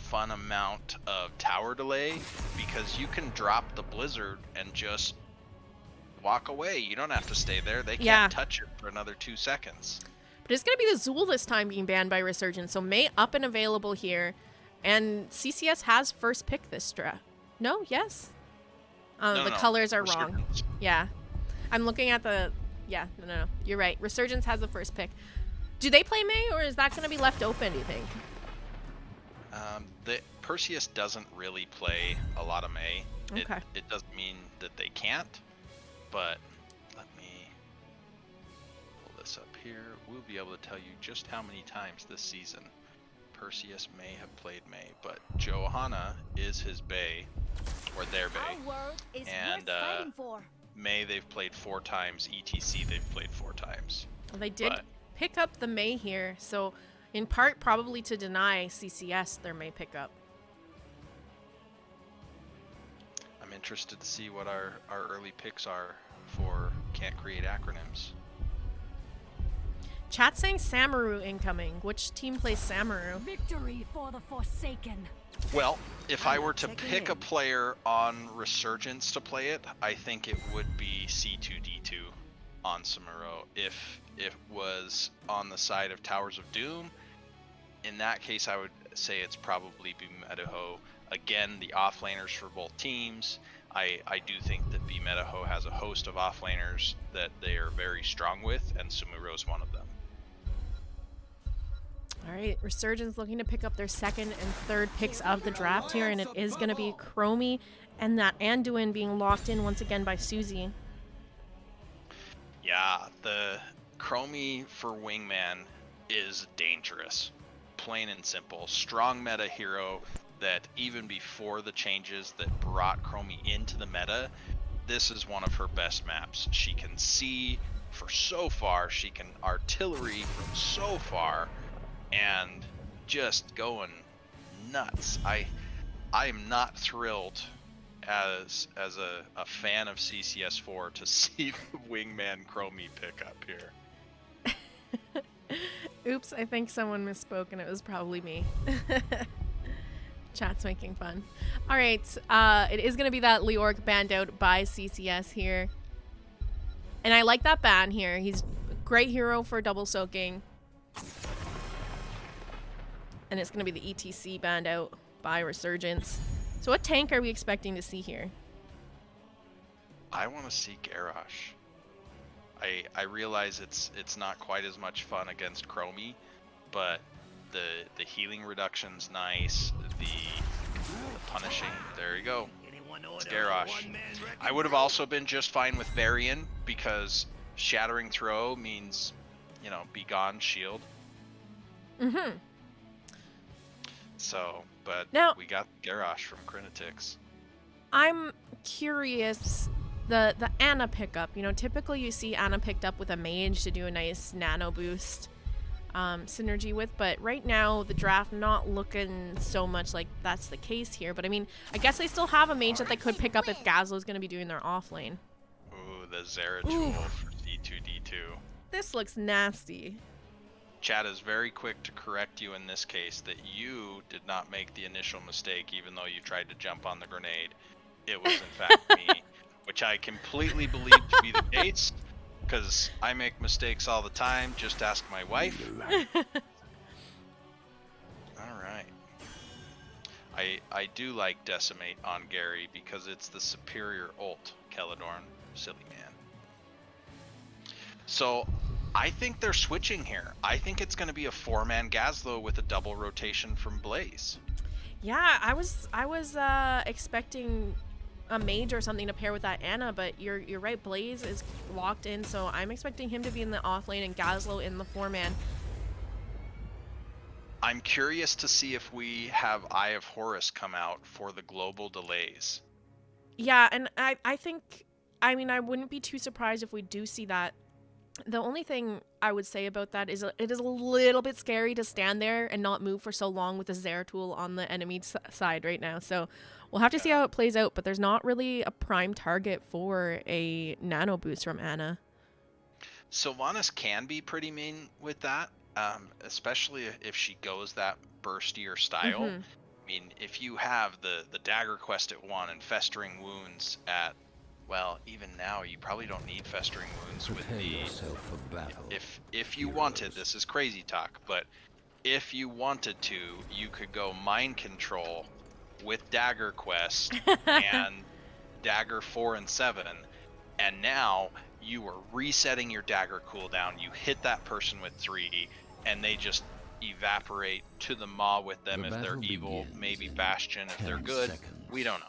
fun amount of tower delay because you can drop the blizzard and just walk away. You don't have to stay there. They can't touch it for another 2 seconds. But it's going to be the Zool this time being banned by Resurgence. So May up and available here. And CCS has first pick this draft. No? Yes? No, The no, colors are wrong. Resurgence. Yeah. I'm looking at the... Yeah, no. You're right. Resurgence has the first pick. Do they play May, or is that going to be left open, do you think? The Perseus doesn't really play a lot of May. Okay. It doesn't mean that they can't, but let me pull this up here. We'll be able to tell you just how many times this season Perseus may have played May, but Johanna is his Bay, or their Bay. Our world is And, worth fighting for. May they've played 4 times, ETC they've played 4 times. Well, they did But- pick up the May here, so in part probably to deny CCS their May pickup. I'm interested to see what our early picks are for Can't Create Acronyms. Chat saying Samaru incoming. Which team plays Samaru? Victory for the Forsaken. Well, if I were to checking pick a in. player on Resurgence to play it, I think it would be C2D2 on Samuro. If it was on the side of Towers of Doom, in that case I would say it's probably Bimetaho. Again, the offlaners for both teams. I do think that Bimetaho has a host of offlaners that they are very strong with, and Samuro is one of them. All right, Resurgence looking to pick up their second and third picks of the draft here, and it is going to be Chromie and that Anduin being locked in once again by Susie. Yeah, the Chromie for Wingman is dangerous. Plain and simple. Strong meta hero that even before the changes that brought Chromie into the meta, this is one of her best maps. She can see for so far, she can artillery from so far, and just going nuts. I am not thrilled as a fan of CCS4 to see the Wingman Chromie pick up here. Oops, I think someone misspoke and it was probably me. Chat's making fun. All right, it is going to be that Leoric banned out by CCS here. And I like that ban here. He's a great hero for double soaking. And it's going to be the ETC banned out by Resurgence. So what tank are we expecting to see here? I want to see Garrosh. I realize it's not quite as much fun against Chromie, but the healing reduction's nice. The punishing, there you go. It's Garrosh. I would have also been just fine with Varian because Shattering Throw means, be gone, shield. Mm-hmm. So, but Now- we got Garrosh from Crinetix. I'm curious, the Ana pickup. Typically you see Ana picked up with a mage to do a nice nano boost synergy with, but right now the draft not looking so much like that's the case here. But I mean, I guess they still have a mage that they could pick up if Gazlo's going to be doing their off lane. Ooh, the Zeratul for D2D2. This looks nasty. Chad is very quick to correct you in this case that you did not make the initial mistake even though you tried to jump on the grenade. It was in fact me, which I completely believe to be the case because I make mistakes all the time. Just ask my wife. Alright. I do like Decimate on Gary because it's the superior ult, Celadorn. Silly man. So I think they're switching here. I think it's going to be a 4-man Gazlo with a double rotation from Blaze. Yeah, I was expecting a mage or something to pair with that Ana, but you're right. Blaze is locked in, so I'm expecting him to be in the off lane and Gazlo in the 4-man. I'm curious to see if we have Eye of Horus come out for the global delays. Yeah, and I think, I mean, I wouldn't be too surprised if we do see that. The only thing I would say about that is it is a little bit scary to stand there and not move for so long with a Zeratul on the enemy side right now. So we'll have to see how it plays out, but there's not really a prime target for a nano boost from Ana. Sylvanas can be pretty mean with that, especially if she goes that burstier style. Mhm. I mean, if you have the Dagger Quest at 1 and Festering Wounds at, well, even now you probably don't need Festering Wounds with Prepare the... yourself for battle. If you wanted, this is crazy talk, but if you wanted to, you could go Mind Control with Dagger Quest and dagger 4 and 7, and now you are resetting your dagger cooldown. You hit that person with 3, and they just evaporate to the maw with them if they're evil, maybe Bastion if they're good. We don't know.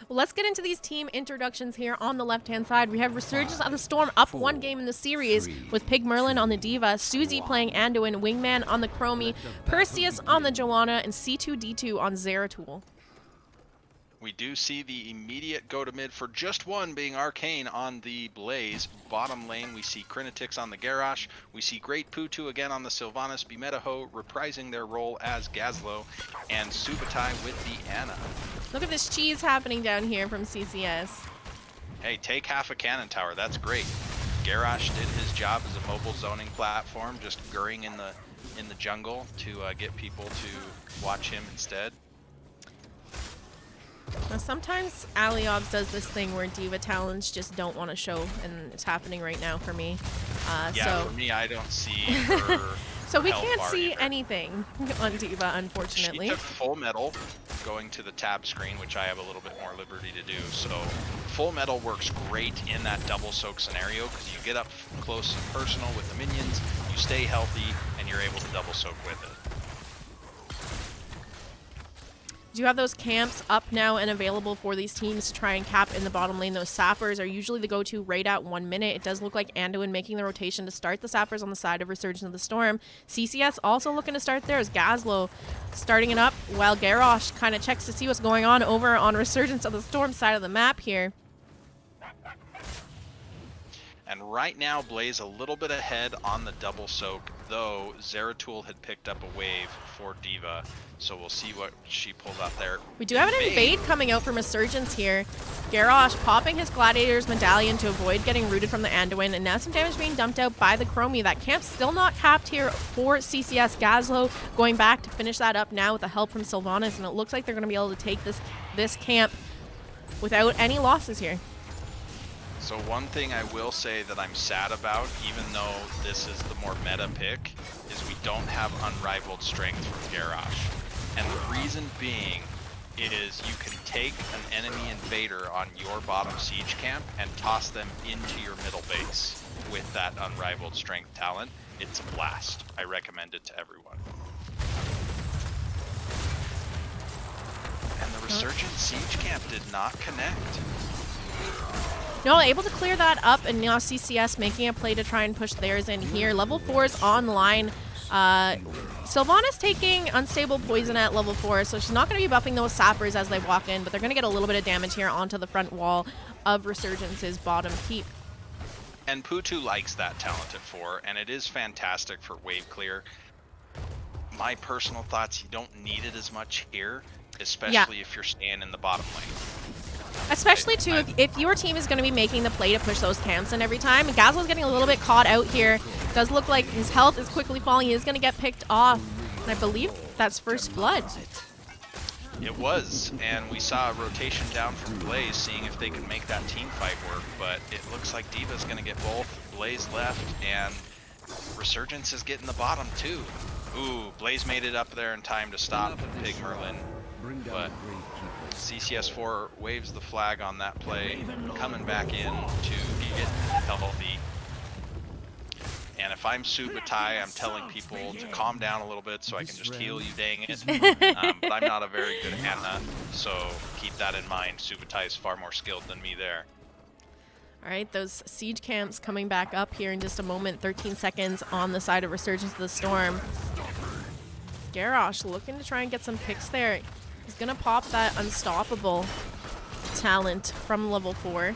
Well, let's get into these team introductions here on the left-hand side. We have Resurgence of the Storm up 1 game in the series with Pig Merlin on the Diva, Susie playing Anduin, Wingman on the Chromie, Perseus on the Joanna, and C2D2 on Zeratul. We do see the immediate go to mid for just one being Arcane on the Blaze. Bottom lane, we see Crinetix on the Garrosh. We see Great Putu again on the Sylvanas, Bimetaho reprising their role as Gazlo, and Subutai with the Ana. Look at this cheese happening down here from CCS. Hey, take half a cannon tower. That's great. Garrosh did his job as a mobile zoning platform, just gurring in the jungle to get people to watch him instead. Now, sometimes Aliobs does this thing where Diva talents just don't want to show, and it's happening right now for me. Yeah, for me, I don't see her. So we can't bar see either. anything on Diva, unfortunately. She took full metal, going to the tab screen, which I have a little bit more liberty to do. So full metal works great in that double soak scenario because you get up close and personal with the minions, you stay healthy, and you're able to double soak with it. Do you have those camps up now and available for these teams to try and cap in the bottom lane? Those sappers are usually the go-to right at 1 minute. It does look like Anduin making the rotation to start the sappers on the side of Resurgence of the Storm. CCS also looking to start there as Gazlo starting it up while Garrosh kind of checks to see what's going on over on Resurgence of the Storm side of the map here. And right now, Blaze a little bit ahead on the double soak, though Zeratul had picked up a wave for Diva, so we'll see what she pulls out there. We do have an invade coming out from Resurgence here. Garrosh popping his Gladiator's medallion to avoid getting rooted from the Anduin, and now some damage being dumped out by the Chromie. That camp's still not capped here for CCS. Gazlo going back to finish that up now with the help from Sylvanas, and it looks like they're going to be able to take this camp without any losses here. So one thing I will say that I'm sad about, even though this is the more meta pick, is we don't have unrivaled strength from Garrosh. And the reason being is you can take an enemy invader on your bottom siege camp and toss them into your middle base with that unrivaled strength talent. It's a blast. I recommend it to everyone. And the Resurgent siege camp did not connect. No, able to clear that up, and now CCS making a play to try and push theirs in here. Level 4 is online. Sylvanas taking unstable poison at level 4, so she's not going to be buffing those sappers as they walk in, but they're going to get a little bit of damage here onto the front wall of Resurgence's bottom keep. And Putu likes that talent at 4, and it is fantastic for wave clear. My personal thoughts, you don't need it as much here, especially if you're staying in the bottom lane. Especially, too, if your team is going to be making the play to push those camps in every time. And Gazlo's getting a little bit caught out here. Does look like his health is quickly falling. He is going to get picked off. And I believe that's first blood. It was, and we saw a rotation down from Blaze, seeing if they could make that team fight work, but it looks like Diva's going to get both. Blaze left, and Resurgence is getting the bottom, too. Ooh, Blaze made it up there in time to stop Pig Merlin, but CCS4 waves the flag on that play, coming back in to get healthy. And if I'm Subutai, I'm telling people to calm down a little bit so I can just heal you, dang it. But I'm not a very good Ana, so keep that in mind. Subutai is far more skilled than me there. All right, those siege camps coming back up here in just a moment. 13 seconds on the side of Resurgence of the Storm. Garrosh looking to try and get some picks there. He's going to pop that unstoppable talent from level 4.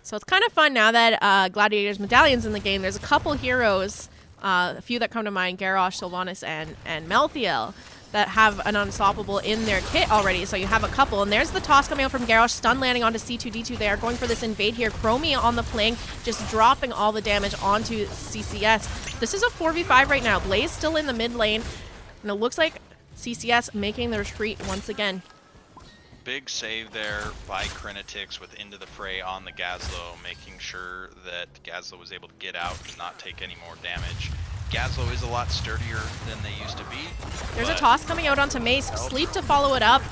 So it's kind of fun now that Gladiator's medallion's in the game. There's a couple heroes, a few that come to mind, Garrosh, Sylvanas, and Melthiel, that have an unstoppable in their kit already. So you have a couple. And there's the toss coming out from Garrosh, stun landing onto C2D2. They are going for this invade here. Chromie on the flank, just dropping all the damage onto CCS. This is a 4v5 right now. Blaze still in the mid lane. And it looks like CCS making the retreat once again. Big save there by Crinetix with Into the Fray on the Gazlo, making sure that Gazlo was able to get out and not take any more damage. Gazlo is a lot sturdier than they used to be. There's a toss coming out onto Mace. Sleep to follow it up.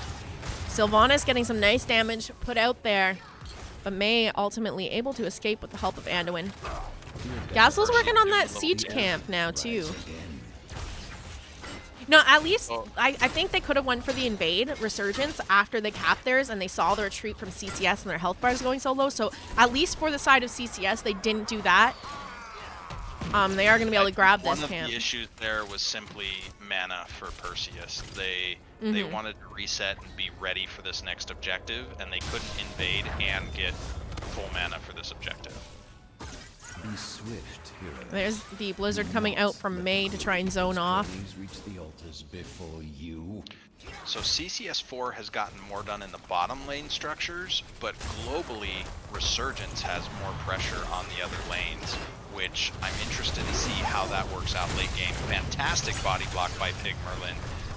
Sylvanas getting some nice damage put out there. but May ultimately able to escape with the help of Anduin. Jazzalene's working on that siege camp now, too. No, at least I think they could have went for the invade Resurgence after they capped theirs and they saw the retreat from CCS and their health bars going so low. So at least for the side of CCS, they didn't do that. They are going to be able to grab this camp. One of the issues there was simply mana for Perseus. They wanted to reset and be ready for this next objective, and they couldn't invade and get full mana for this objective. Be swift, hero. There's the Blizzard coming out from May to try and zone off. Reach the altars before you. So CCS4 has gotten more done in the bottom lane structures, but globally, Resurgence has more pressure on the other lanes, which I'm interested to see how that works out late game. Fantastic body block by Pig Merlin.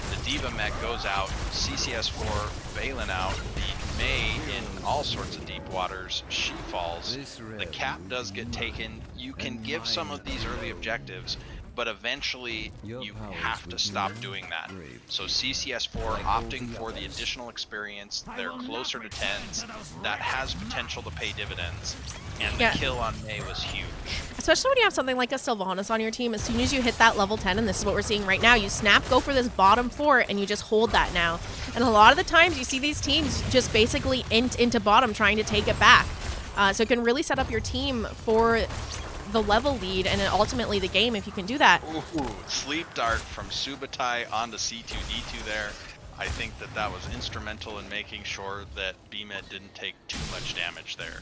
The Diva mech goes out, CCS4 bailing out, the May in all sorts of deep waters, she falls. The cap does get taken. You can give some of these early objectives, but eventually you have to stop doing that. So CCS4 opting for the additional experience, they're closer to 10s, that has potential to pay dividends, and the kill on May was huge. Especially when you have something like a Sylvanas on your team, as soon as you hit that level 10, and this is what we're seeing right now, you snap, go for this bottom fort, and you just hold that now. And a lot of the times you see these teams just basically int into bottom trying to take it back. So it can really set up your team for the level lead and then ultimately the game if you can do that. Ooh, sleep dart from Subutai onto C2D2 there. I think that that was instrumental in making sure that BMed didn't take too much damage there.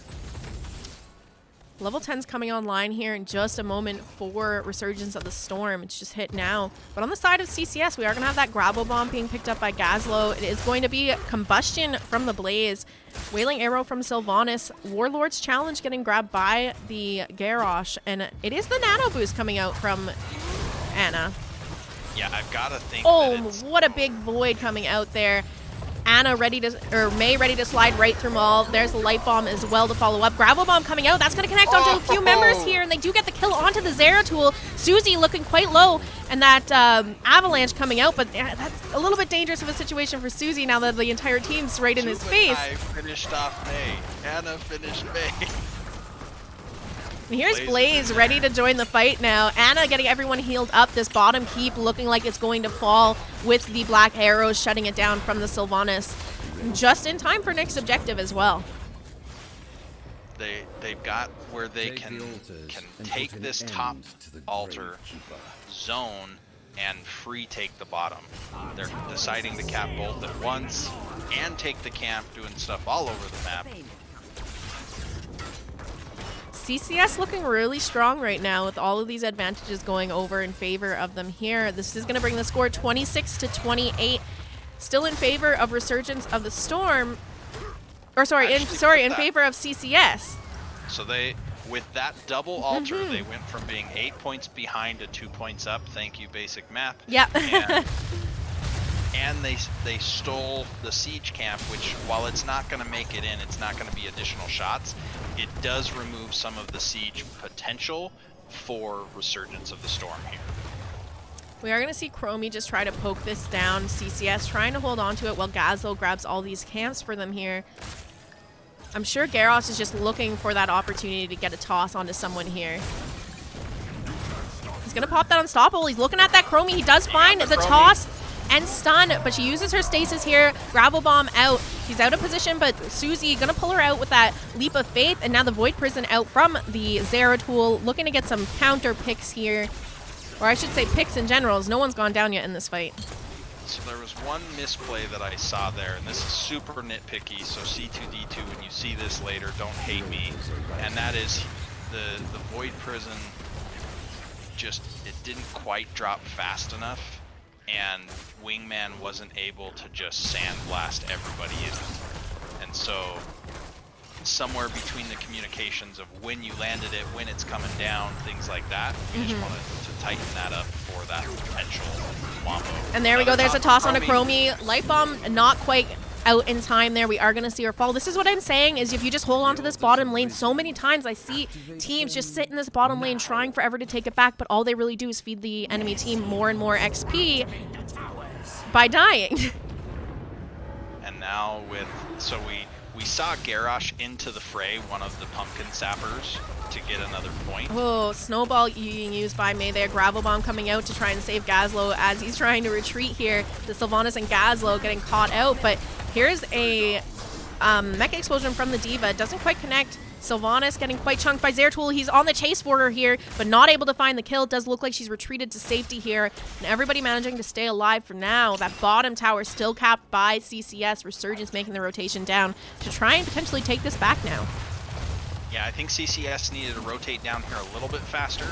Level 10's coming online here in just a moment for Resurgence of the Storm. It's just hit now. But on the side of CCS, we are going to have that Grapple Bomb being picked up by Gazlo. It is going to be Combustion from the Blaze, Wailing Arrow from Sylvanas, Warlord's Challenge getting grabbed by the Garrosh, and it is the Nano Boost coming out from Anna. Yeah, I've got to think what a big void coming out there. Anna May ready to slide right through Maul. There's the Light Bomb as well to follow up. Gravel Bomb coming out. That's going to connect onto a few members here, and they do get the kill onto the Zeratul. Susie looking quite low, and that Avalanche coming out, but that's a little bit dangerous of a situation for Susie now that the entire team's right in his face. I finished off May. Anna finished May. And here's Blaze ready to join the fight now. Anna getting everyone healed up. This bottom keep looking like it's going to fall with the black arrows shutting it down from the Sylvanas. Just in time for next objective as well. They've got where they can take this top altar zone and free take the bottom. They're deciding to cap both at once and take the camp, doing stuff all over the map. CCS looking really strong right now with all of these advantages going over in favor of them here. This is going to bring the score 26 to 28. Still in favor of Resurgence of the Storm. Or sorry, in favor of CCS. So with that double altar, they went from being 8 points behind to 2 points up. Thank you, basic map. Yep. And they stole the siege camp, which while it's not going to make it in, it's not going to be additional shots. It does remove some of the siege potential for Resurgence of the Storm here. We are going to see Chromie just try to poke this down. CCS trying to hold on to it while Gazlo grabs all these camps for them here. I'm sure Garrosh is just looking for that opportunity to get a toss onto someone here. He's going to pop that Unstoppable. He's looking at that Chromie. He does find the toss and stun, but she uses her stasis here. Gravel Bomb out. She's out of position, but Susie gonna pull her out with that Leap of Faith, and now the Void Prison out from the Zeratul, looking to get some counter picks here. Or I should say picks in general, as no one's gone down yet in this fight. So there was one misplay that I saw there, and this is super nitpicky, so C2D2, when you see this later, don't hate me. And that is the Void Prison it didn't quite drop fast enough, and Wingman wasn't able to just sandblast everybody in. And so somewhere between the communications of when you landed it, when it's coming down, things like that, we just wanted to tighten that up for that potential wombo. And there we go, there's a toss on a Chromie. Light Bomb not quite out in time there. We are going to see her fall. This is what I'm saying, is if you just hold on to this bottom lane, so many times I see teams just sit in this bottom lane trying forever to take it back, but all they really do is feed the enemy team more and more XP by dying. And now We saw Garrosh into the fray, one of the pumpkin sappers, to get another point. Oh, snowball being used by May there. Gravel bomb coming out to try and save Gazlo as he's trying to retreat here. The Sylvanas and Gazlo getting caught out, but here's a mech explosion from the D.Va. Doesn't quite connect. Sylvanas getting quite chunked by Zeratul. He's on the chase for her here, but not able to find the kill. It does look like she's retreated to safety here. And everybody managing to stay alive for now. That bottom tower still capped by CCS. Resurgence making the rotation down to try and potentially take this back now. Yeah, I think CCS needed to rotate down here a little bit faster.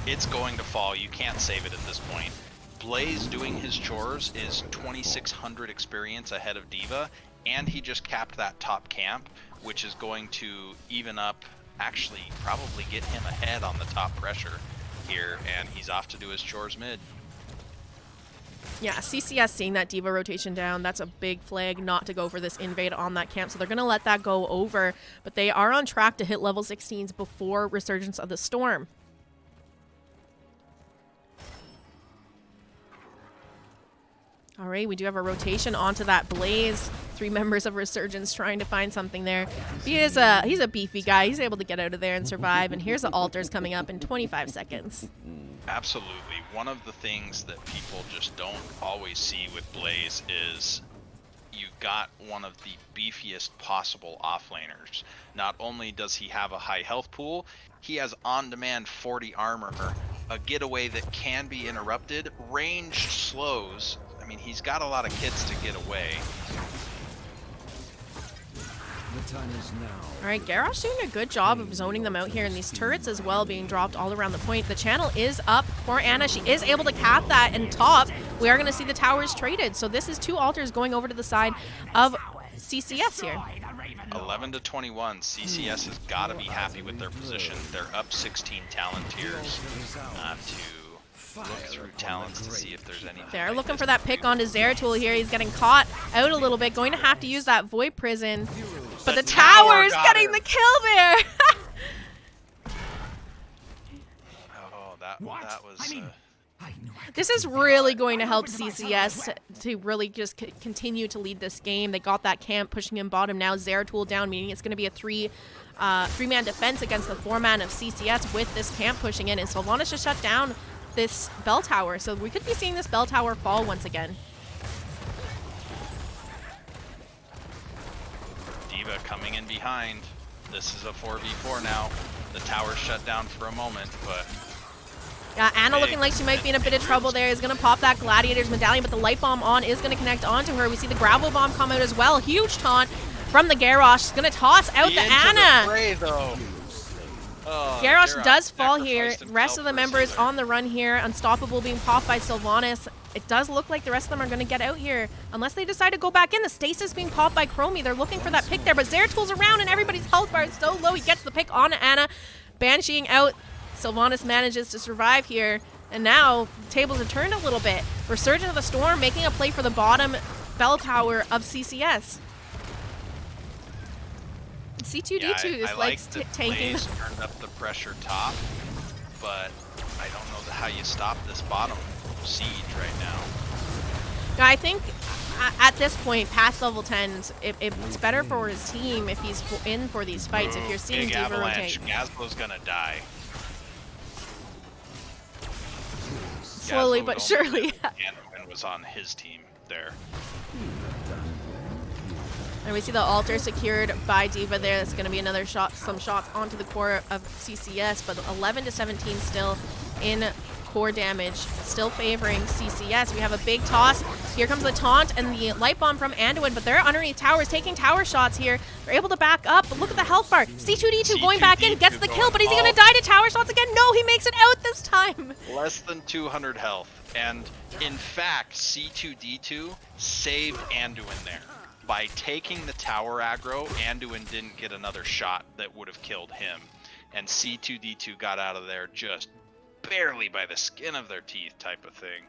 It's going to fall. You can't save it at this point. Blaze doing his chores is 2,600 experience ahead of D.Va, and he just capped that top camp, which is going to even up, actually probably get him ahead on the top pressure here, and he's off to do his chores mid. Yeah, CCS seeing that D.Va rotation down, that's a big flag not to go for this invade on that camp, so they're going to let that go over, but they are on track to hit level 16s before Resurgence of the Storm. All right, we do have a rotation onto that Blaze. 3 members of Resurgence trying to find something there. He's a beefy guy. He's able to get out of there and survive. And here's the altars coming up in 25 seconds. Absolutely. One of the things that people just don't always see with Blaze is you've got one of the beefiest possible offlaners. Not only does he have a high health pool, he has on-demand 40 armor, a getaway that can be interrupted, ranged slows. I mean, he's got a lot of kits to get away. The time is now. All right, Garrosh doing a good job of zoning them out here, and these turrets as well being dropped all around the point. The channel is up for Anna. She is able to cap that, and top, we are going to see the towers traded. So this is 2 altars going over to the side of CCS here. 11 to 21. CCS has got to be happy with their position. They're up 16 talent tiers to look through talents to see if there's anything. They're looking for that pick onto Zeratul here. He's getting caught out a little bit, going to have to use that Void Prison. But the tower's getting the kill there. Oh, that was... This is really going to help CCS to really just continue to lead this game. They got that camp pushing him bottom. Now Zeratul down, meaning it's going to be a three-man defense against the 4-man of CCS with this camp pushing in. And Sylvanas just shut down this bell tower. So we could be seeing this bell tower fall once again. D.Va coming in behind. This is a 4v4 now. The tower's shut down for a moment, but... Anna looking like she might be in a bit of trouble there. Is going to pop that Gladiator's medallion, but the light bomb on is going to connect onto her. We see the gravel bomb come out as well. Huge taunt from the Garrosh. She's going to toss out the Anna. Garrosh does fall here. Rest of the members on the run here. Unstoppable being popped by Sylvanas. It does look like the rest of them are going to get out here. Unless they decide to go back in. The stasis being popped by Chromie. They're looking for that pick there, but Zeratul's around and everybody's health bar is so low. He gets the pick on Anna. Bansheeing out. Sylvanas manages to survive here, and now tables are turned a little bit. Resurgence of the Storm making a play for the bottom bell tower of CCS. C2D2 is like tanking. Blaze turned up the pressure top, but I don't know how you stop this bottom siege right now. I think at this point, past level 10s, it's better for his team if he's in for these fights. If you're seeing big D.Va avalanche. rotate. Gazlo's gonna die. Slowly but surely. And was on his team there. And we see the altar secured by D.Va there. That's going to be another shot, some shots onto the core of CCS, but 11 to 17 still in core damage, still favoring CCS. We have a big toss. Here comes the taunt and the light bomb from Anduin, but they're underneath towers, taking tower shots here. They're able to back up, but look at the health bar. C2D2 going back in, gets the kill, but is he going to die to tower shots again? No, he makes it out this time. Less than 200 health. And in fact, C2D2 saved Anduin there. By taking the tower aggro, Anduin didn't get another shot that would have killed him. And C2D2 got out of there just barely by the skin of their teeth type of thing.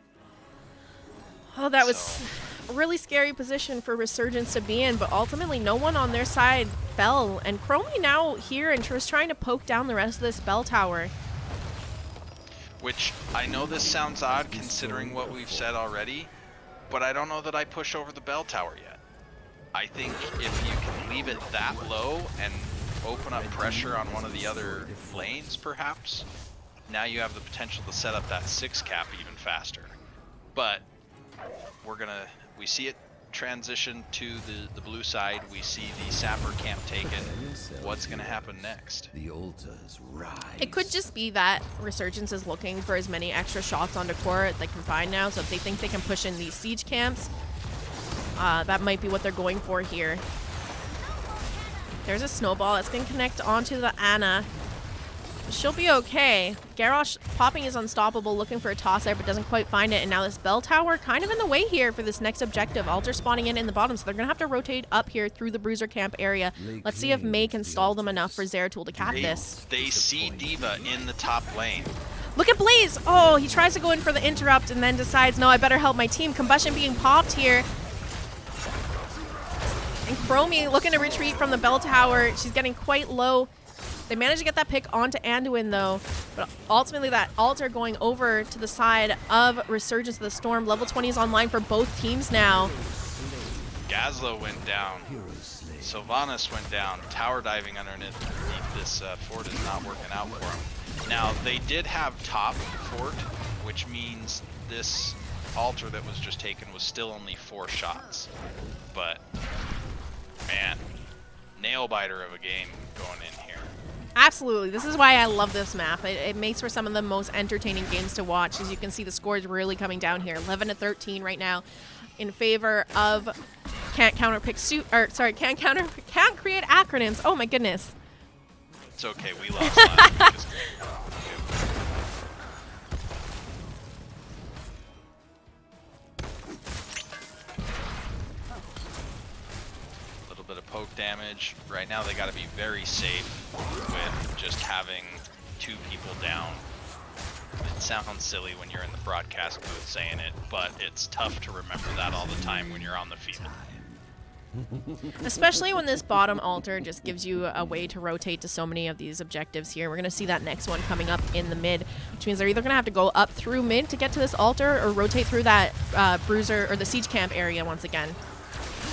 Oh, that was a really scary position for Resurgence to be in, but ultimately no one on their side fell. And Chromie now here and just trying to poke down the rest of this bell tower. Which, I know this sounds odd considering what we've said already, but I don't know that I push over the bell tower yet. I think if you can leave it that low and open up pressure on one of the other lanes, perhaps, now you have the potential to set up that 6 cap even faster. But we see it transition to the blue side. We see the sapper camp taken. What's gonna happen next? The altars rise. It could just be that Resurgence is looking for as many extra shots onto core as they can find now. So if they think they can push in these siege camps, that might be what they're going for here. There's a snowball that's going to connect onto the Ana. She'll be okay. Garrosh popping is unstoppable, looking for a toss there, but doesn't quite find it. And now this bell tower kind of in the way here for this next objective. Altar spawning in the bottom, so they're going to have to rotate up here through the bruiser camp area. Let's see if May can stall them enough for Zeratul to cap this. They see D.Va in the top lane. Look at Blaze! Oh, he tries to go in for the interrupt and then decides, no, I better help my team. Combustion being popped here. And Chromie looking to retreat from the bell tower. She's getting quite low. They managed to get that pick onto Anduin, though. But ultimately, that altar going over to the side of Resurgence of the Storm. Level 20 is online for both teams now. Gazlo went down. Sylvanas went down. Tower diving underneath this fort is not working out for him. Now, they did have top fort, which means this altar that was just taken was still only 4 shots. But, man, nail-biter of a game going in here. Absolutely. This is why I love this map. It makes for some of the most entertaining games to watch. As you can see, the score is really coming down here. 11-13 right now in favor of can't create acronyms. Oh my goodness. It's okay, we lost last week. Bit of poke damage. Right now they got to be very safe with just having 2 people down. It sounds silly when you're in the broadcast booth saying it, but it's tough to remember that all the time when you're on the field. Especially when this bottom altar just gives you a way to rotate to so many of these objectives here. We're going to see that next one coming up in the mid, which means they're either going to have to go up through mid to get to this altar or rotate through that bruiser or the siege camp area once again.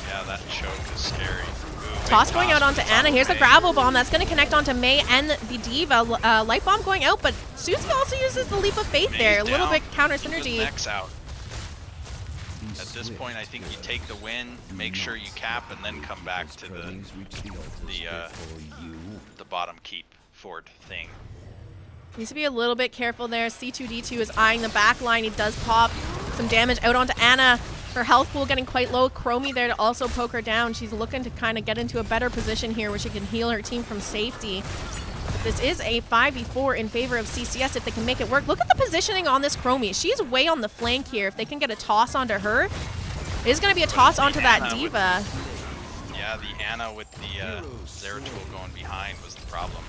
Yeah, that choke is scary. Ooh, Toss going out onto Ana. Here's the gravel bomb. That's going to connect onto May and the D.Va. Light bomb going out, but Susie also uses the leap of faith there. A little bit counter synergy. Next out. At this point, I think you take the win, make sure you cap, and then come back to the bottom keep fort thing. Needs to be a little bit careful there. C2D2 is eyeing the back line. He does pop some damage out onto Ana. Her health pool getting quite low. Chromie there to also poke her down. She's looking to kind of get into a better position here where she can heal her team from safety. This is a 5v4 in favor of CCS if they can make it work. Look at the positioning on this Chromie. She's way on the flank here. If they can get a toss onto her, it is going to be a toss onto that D.Va. Yeah, the Ana with the Zeratul going behind was the problem.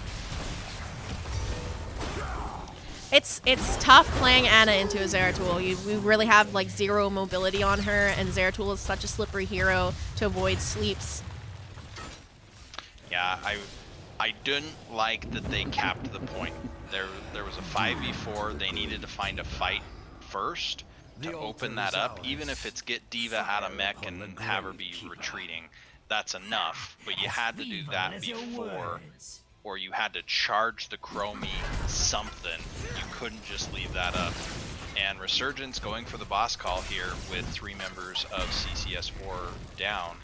It's tough playing Ana into a Zeratul. We really have like 0 mobility on her, and Zeratul is such a slippery hero to avoid sleeps. Yeah, I didn't like that they capped the point. There was a 5v4. They needed to find a fight first to open that up. Even if it's get D.Va out of mech and have her be retreating, that's enough. But you had to do that before, or you had to charge the Chromie something. You couldn't just leave that up. And Resurgence going for the boss call here with 3 members of CCS4 down.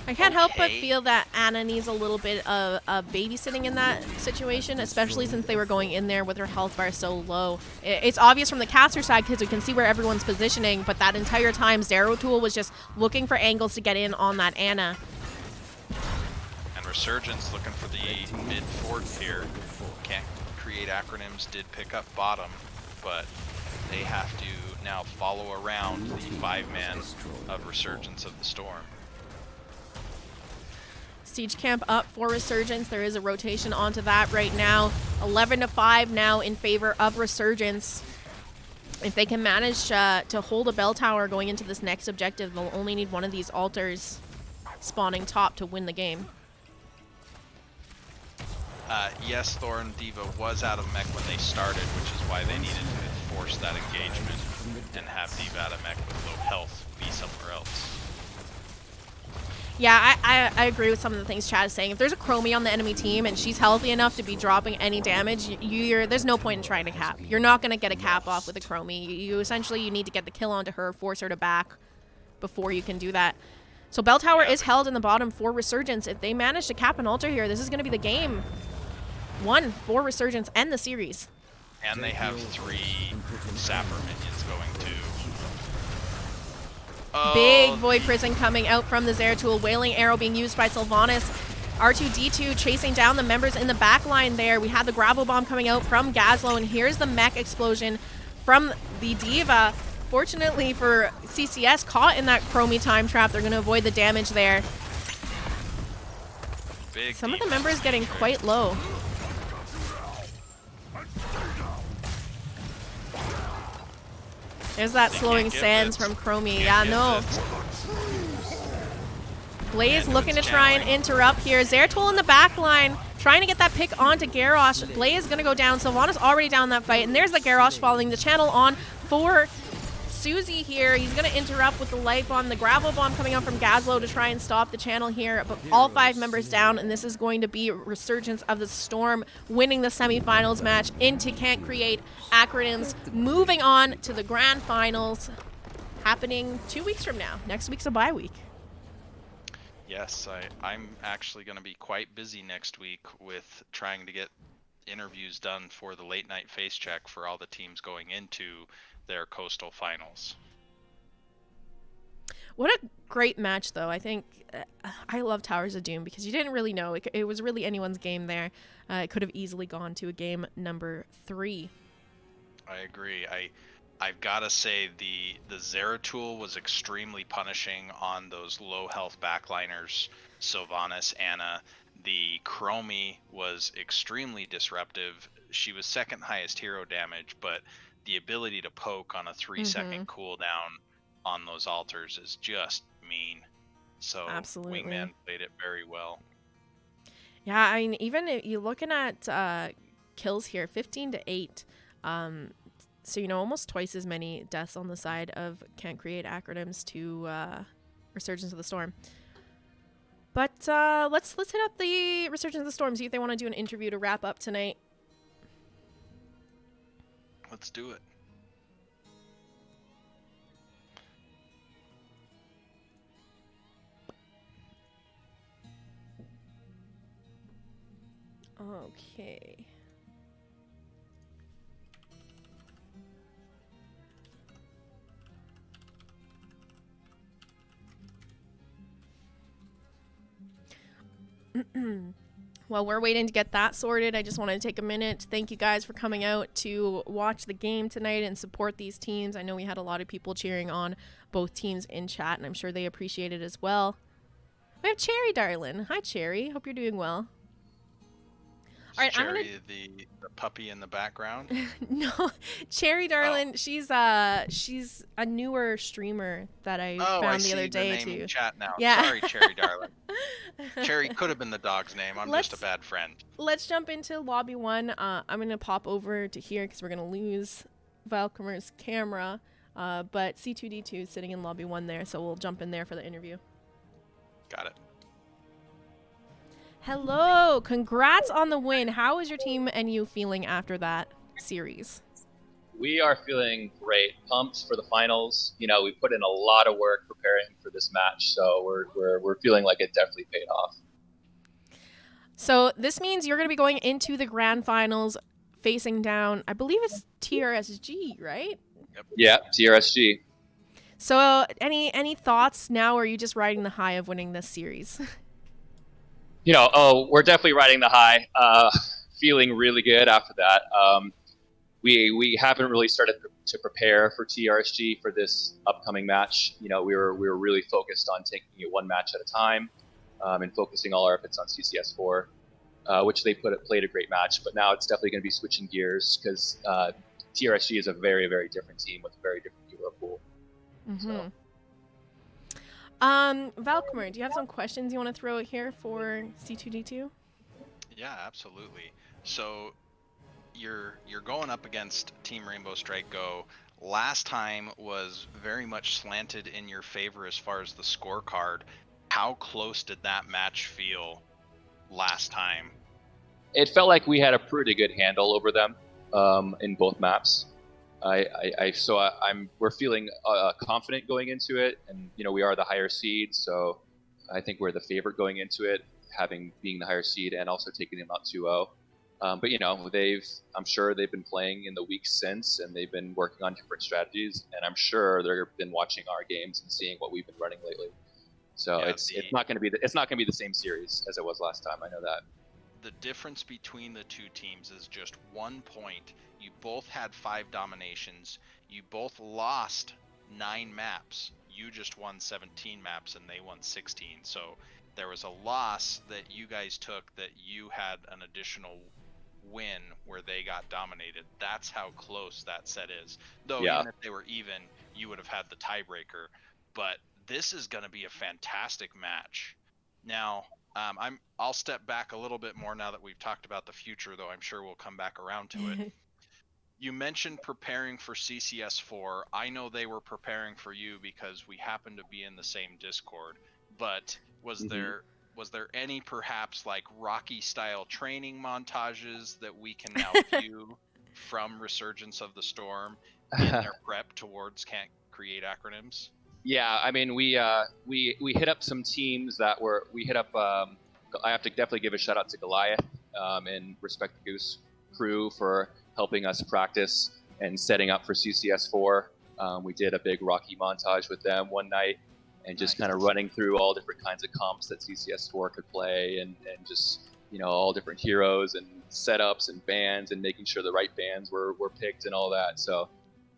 I can't help but feel that Ana needs a little bit of babysitting in that situation, especially since they were going in there with her health bar so low. It's obvious from the caster side because we can see where everyone's positioning, but that entire time Zeratul was just looking for angles to get in on that Ana. And Resurgence looking for the mid fort here. Can't create acronyms, did pick up bottom, but they have to now follow around the 5-man of Resurgence of the Storm. Siege camp up for Resurgence. There is a rotation onto that right now. 11-5 now in favor of Resurgence. If they can manage to hold a bell tower going into this next objective, they'll only need one of these altars spawning top to win the game. Yes, Thorin D.Va was out of mech when they started, which is why they needed to force that engagement and have D.Va out of mech with low health be somewhere else. Yeah, I agree with some of the things Chad is saying. If there's a Chromie on the enemy team and she's healthy enough to be dropping any damage, there's no point in trying to cap. You're not going to get a cap off with a Chromie. You essentially, you need to get the kill onto her, force her to back before you can do that. So Bell Tower is held in the bottom for Resurgence. If they manage to cap an altar here, this is going to be the game one for Resurgence and the series. And they have 3 Sapper minions going too. Oh, Big Void Prison coming out from the Zeratul. Wailing Arrow being used by Sylvanas. R2-D2 chasing down the members in the back line there. We had the Gravel Bomb coming out from Jazzalene, and here's the mech explosion from the D.Va. Fortunately for CCS, caught in that Chromie time trap. They're going to avoid the damage there. Some of the members getting quite low. There's that slowing sands from Chromie. Yeah, no. Blaze looking to try and interrupt here. Zeratul in the back line, trying to get that pick onto Garrosh. Blaze going to go down. Sylvanas already down that fight. And there's the Garrosh following the channel on for Susie here. He's going to interrupt with the light bomb. The Gravel Bomb coming out from Gazlo to try and stop the channel here. But all 5 members down, and this is going to be Resurgence of the Storm winning the semifinals match into Can't Create acronymS, moving on to the grand finals happening 2 weeks from now. Next week's a bye week. Yes, I'm actually going to be quite busy next week with trying to get interviews done for the late night face check for all the teams going into their coastal finals. What a great match, though. I think I love Towers of Doom because you didn't really know. It was really anyone's game there. It could have easily gone to a game number 3. I agree. I've got to say the Zeratul was extremely punishing on those low health backliners, Sylvanas, Anna. The Chromie was extremely disruptive. She was second highest hero damage, but the ability to poke on a 3-second cooldown on those altars is just mean. So absolutely. Wingman played it very well. Yeah, I mean, even if you're looking at kills here, 15 to 8. So, you know, almost twice as many deaths on the side of Can't Create acronymS to Resurgence of the Storm. But let's hit up the Resurgence of the Storm, see if they want to do an interview to wrap up tonight. Let's do it. Okay. While we're waiting to get that sorted, I just wanted to take a minute to thank you guys for coming out to watch the game tonight and support these teams. I know we had a lot of people cheering on both teams in chat, and I'm sure they appreciate it as well. We have Cherry Darlin. Hi, Cherry. Hope you're doing well. All right, Cherry, the puppy in the background. No, Cherry Darlin. She's a newer streamer that I found the other day too. too. Chat now. Yeah. Sorry, Cherry Darlin. Cherry could have been the dog's name. I'm just a bad friend. Let's jump into lobby 1. I'm gonna pop over to here because we're gonna lose Valkymer's camera. But C2D2 is sitting in lobby 1 there, so we'll jump in there for the interview. Got it. Hello, congrats on the win. How is your team and you feeling after that series? We are feeling great, pumped for the finals. You know, we put in a lot of work preparing for this match, so we're feeling like it definitely paid off. So this means you're going to be going into the grand finals facing down, I believe it's TRSG, right? Yep. Yeah, TRSG. So any thoughts now, or are you just riding the high of winning this series? You know, we're definitely riding the high, feeling really good after that. We haven't really started to prepare for TRSG for this upcoming match. You know, we were really focused on taking it one match at a time, and focusing all our efforts on CCS4, which they played a great match. But now it's definitely going to be switching gears because TRSG is a very, very different team with a very different hero pool. Mm-hmm. So. Valkymer, do you have some questions you want to throw out here for C2D2? Yeah, absolutely. So you're going up against Team Rainbow Strike Go. Last time was very much slanted in your favor as far as the scorecard. How close did that match feel last time? It felt like we had a pretty good handle over them in both maps. We're feeling confident going into it, and we are the higher seed, so I think we're the favorite going into it, being the higher seed and also taking them out 2-0. But I'm sure they've been playing in the weeks since, and they've been working on different strategies, and I'm sure they've been watching our games and seeing what we've been running lately. So Yeah, it's not going to be the same series as it was last time. I know that. The difference between the two teams is just 1 point. You both had 5 dominations. You both lost 9 maps. You just won 17 maps and they won 16. So there was a loss that you guys took that you had an additional win where they got dominated. That's how close that set is. Though even if they were even, you would have had the tiebreaker. But this is going to be a fantastic match. Now, I'll step back a little bit more now that we've talked about the future, though I'm sure we'll come back around to it. You mentioned preparing for CCS4. I know they were preparing for you because we happen to be in the same Discord. But was there any perhaps like Rocky style training montages that we can now view from Resurgence of the Storm in their prep towards Can't Create Acronyms? Yeah, I mean, we hit up some teams we hit up. I have to definitely give a shout out to Goliath and Respect the Goose crew for helping us practice and setting up for CCS4. We did a big Rocky montage with them one night, and just kind of running through all different kinds of comps that CCS4 could play, and just all different heroes and setups and bans, and making sure the right bans were picked and all that. So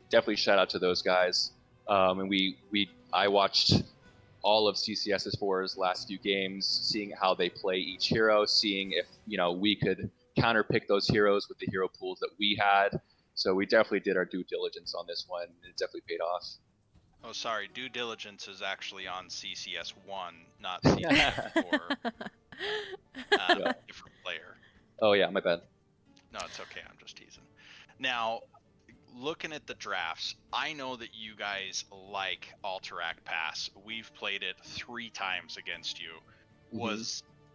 definitely shout out to those guys. And I watched all of CCS4's last few games, seeing how they play each hero, seeing if we could counterpick those heroes with the hero pools that we had. So we definitely did our due diligence on this one, and it definitely paid off. Oh, sorry, due diligence is actually on CCS1, not CCS4. Different player. Oh yeah, my bad. No, it's okay. I'm just teasing. Now, looking at the drafts, I know that you guys like Alterac Pass. We've played it 3 times against you.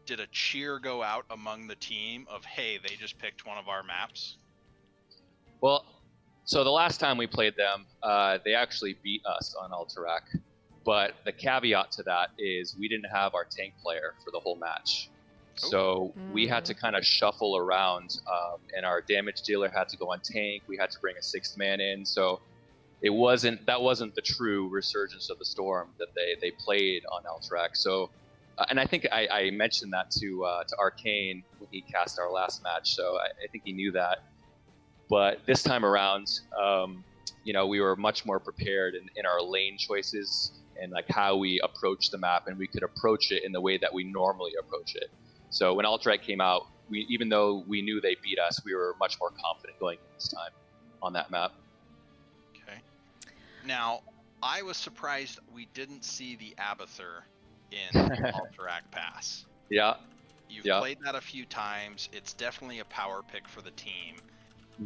Did a cheer go out among the team of, hey, they just picked one of our maps? Well, so the last time we played them, they actually beat us on Alterac. But the caveat to that is we didn't have our tank player for the whole match. So we had to kind of shuffle around, and our damage dealer had to go on tank. We had to bring a 6th man in. So that wasn't the true Resurgence of the Storm that they played on Alterac. So, and I think I mentioned that to Arcane when he cast our last match. So I think he knew that. But this time around, we were much more prepared in our lane choices and like how we approach the map, and we could approach it in the way that we normally approach it. So when Alterac came out, even though we knew they beat us, we were much more confident going in this time on that map. Okay. Now, I was surprised we didn't see the Abathur in Alterac Pass. Yeah. You've played that a few times. It's definitely a power pick for the team.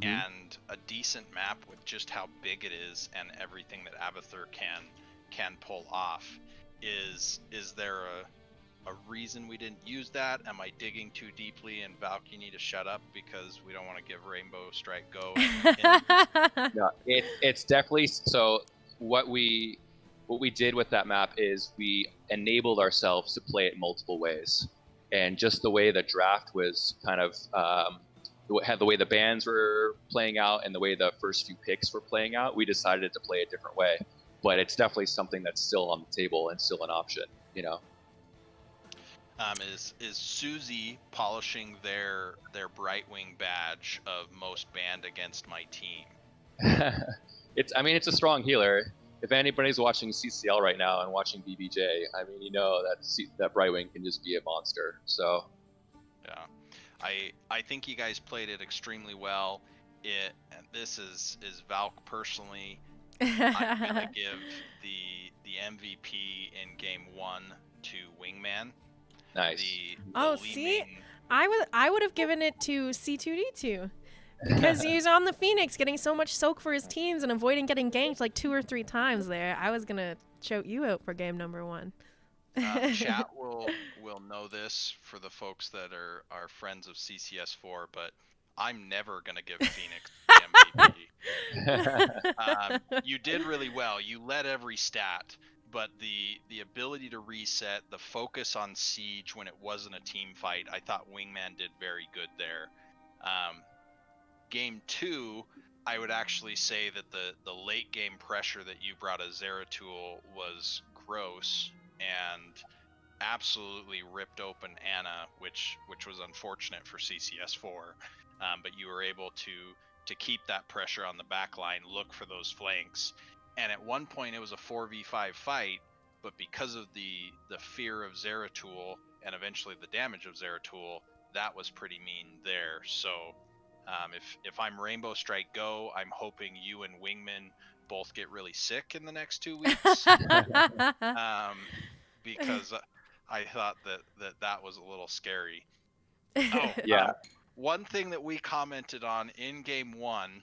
And a decent map with just how big it is and everything that Abathur can pull off. Is there a reason we didn't use that? Am I digging too deeply, and Valk, you need to shut up because we don't want to give Rainbow Strike Go? No, it's definitely so. What we did with that map is we enabled ourselves to play it multiple ways, and just the way the draft was kind of the way the bans were playing out and the way the first few picks were playing out, we decided to play a different way. But it's definitely something that's still on the table and still an option, Is Susie polishing their Brightwing badge of most banned against my team? It's a strong healer. If anybody's watching CCL right now and watching BBJ, that Brightwing can just be a monster. So yeah, I think you guys played it extremely well. And this is Valk personally. I'm gonna give the MVP in game 1 to Wingman. Nice. See, I would have given it to C2D2 because he's on the Phoenix, getting so much soak for his teams and avoiding getting ganked like 2 or 3 times there. I was gonna shout you out for game number 1. Chat will know this for the folks that are friends of CCS4, but I'm never gonna give Phoenix the MVP. You did really well. You led every stat, but the ability to reset, the focus on siege when it wasn't a team fight, I thought Wingman did very good there. Game 2, I would actually say that the late game pressure that you brought as Zeratul was gross and absolutely ripped open Anna, which was unfortunate for CCS4. But you were able to keep that pressure on the back line, look for those flanks, and at one point it was a 4v5 fight, but because of the fear of Zeratul and eventually the damage of Zeratul, that was pretty mean there. So if I'm Rainbow Strike Go, I'm hoping you and Wingman both get really sick in the next 2 weeks. Because I thought that was a little scary. Oh, Yeah. One thing that we commented on in game 1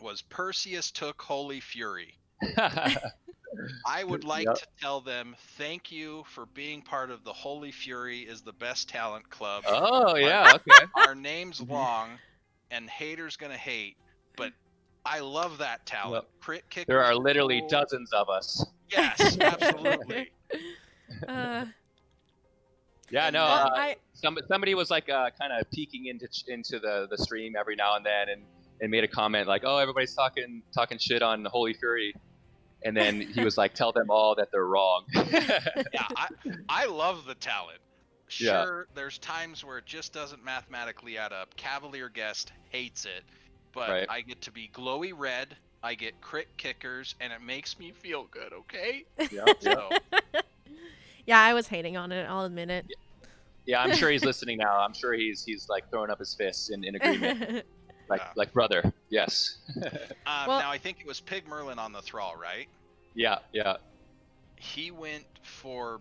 was Perseus took Holy Fury. I would like to tell them thank you for being part of the Holy Fury is the best talent club. Oh, yeah, okay. Our name's long, and haters gonna hate, but I love that talent. Well, Crit kick. there are literally dozens of us. Yes, absolutely. Yeah, And no. then- Somebody was like kind of peeking into the stream every now and then, and made a comment like, "Oh, everybody's talking shit on Holy Fury," and then he was like, "Tell them all that they're wrong." Yeah, I love the talent. Yeah. Sure, there's times where it just doesn't mathematically add up. Cavalier Guest hates it, but Right. I get to be glowy red. I get crit kickers, and it makes me feel good. Okay. Yeah, So, Yeah, I was hating on it. I'll admit it. yeah. I'm sure he's listening now. I'm sure he's like throwing up his fists in agreement, like brother. Yes. Well- now I think it was Pig Merlin on the Thrall, right? Yeah. He went for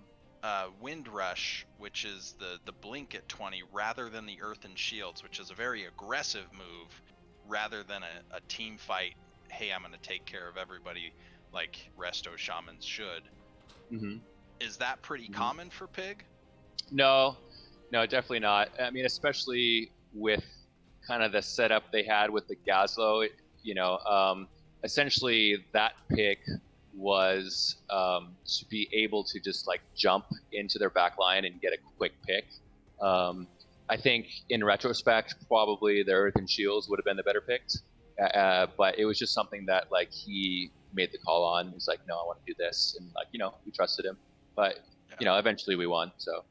Wind Rush, which is the blink at 20, rather than the Earthen Shields, which is a very aggressive move, rather than a team fight. Hey, I'm going to take care of everybody like Resto Shamans should. Mm-hmm. Is that pretty common for Pig? No, definitely not. I mean, especially with kind of the setup they had with the Gazlo, essentially that pick was to be able to just like jump into their back line and get a quick pick. I think in retrospect, probably the Earthen Shields would have been the better picks, but it was just something that like he made the call on. He's like, no, I want to do this, and like we trusted him. But eventually we won. So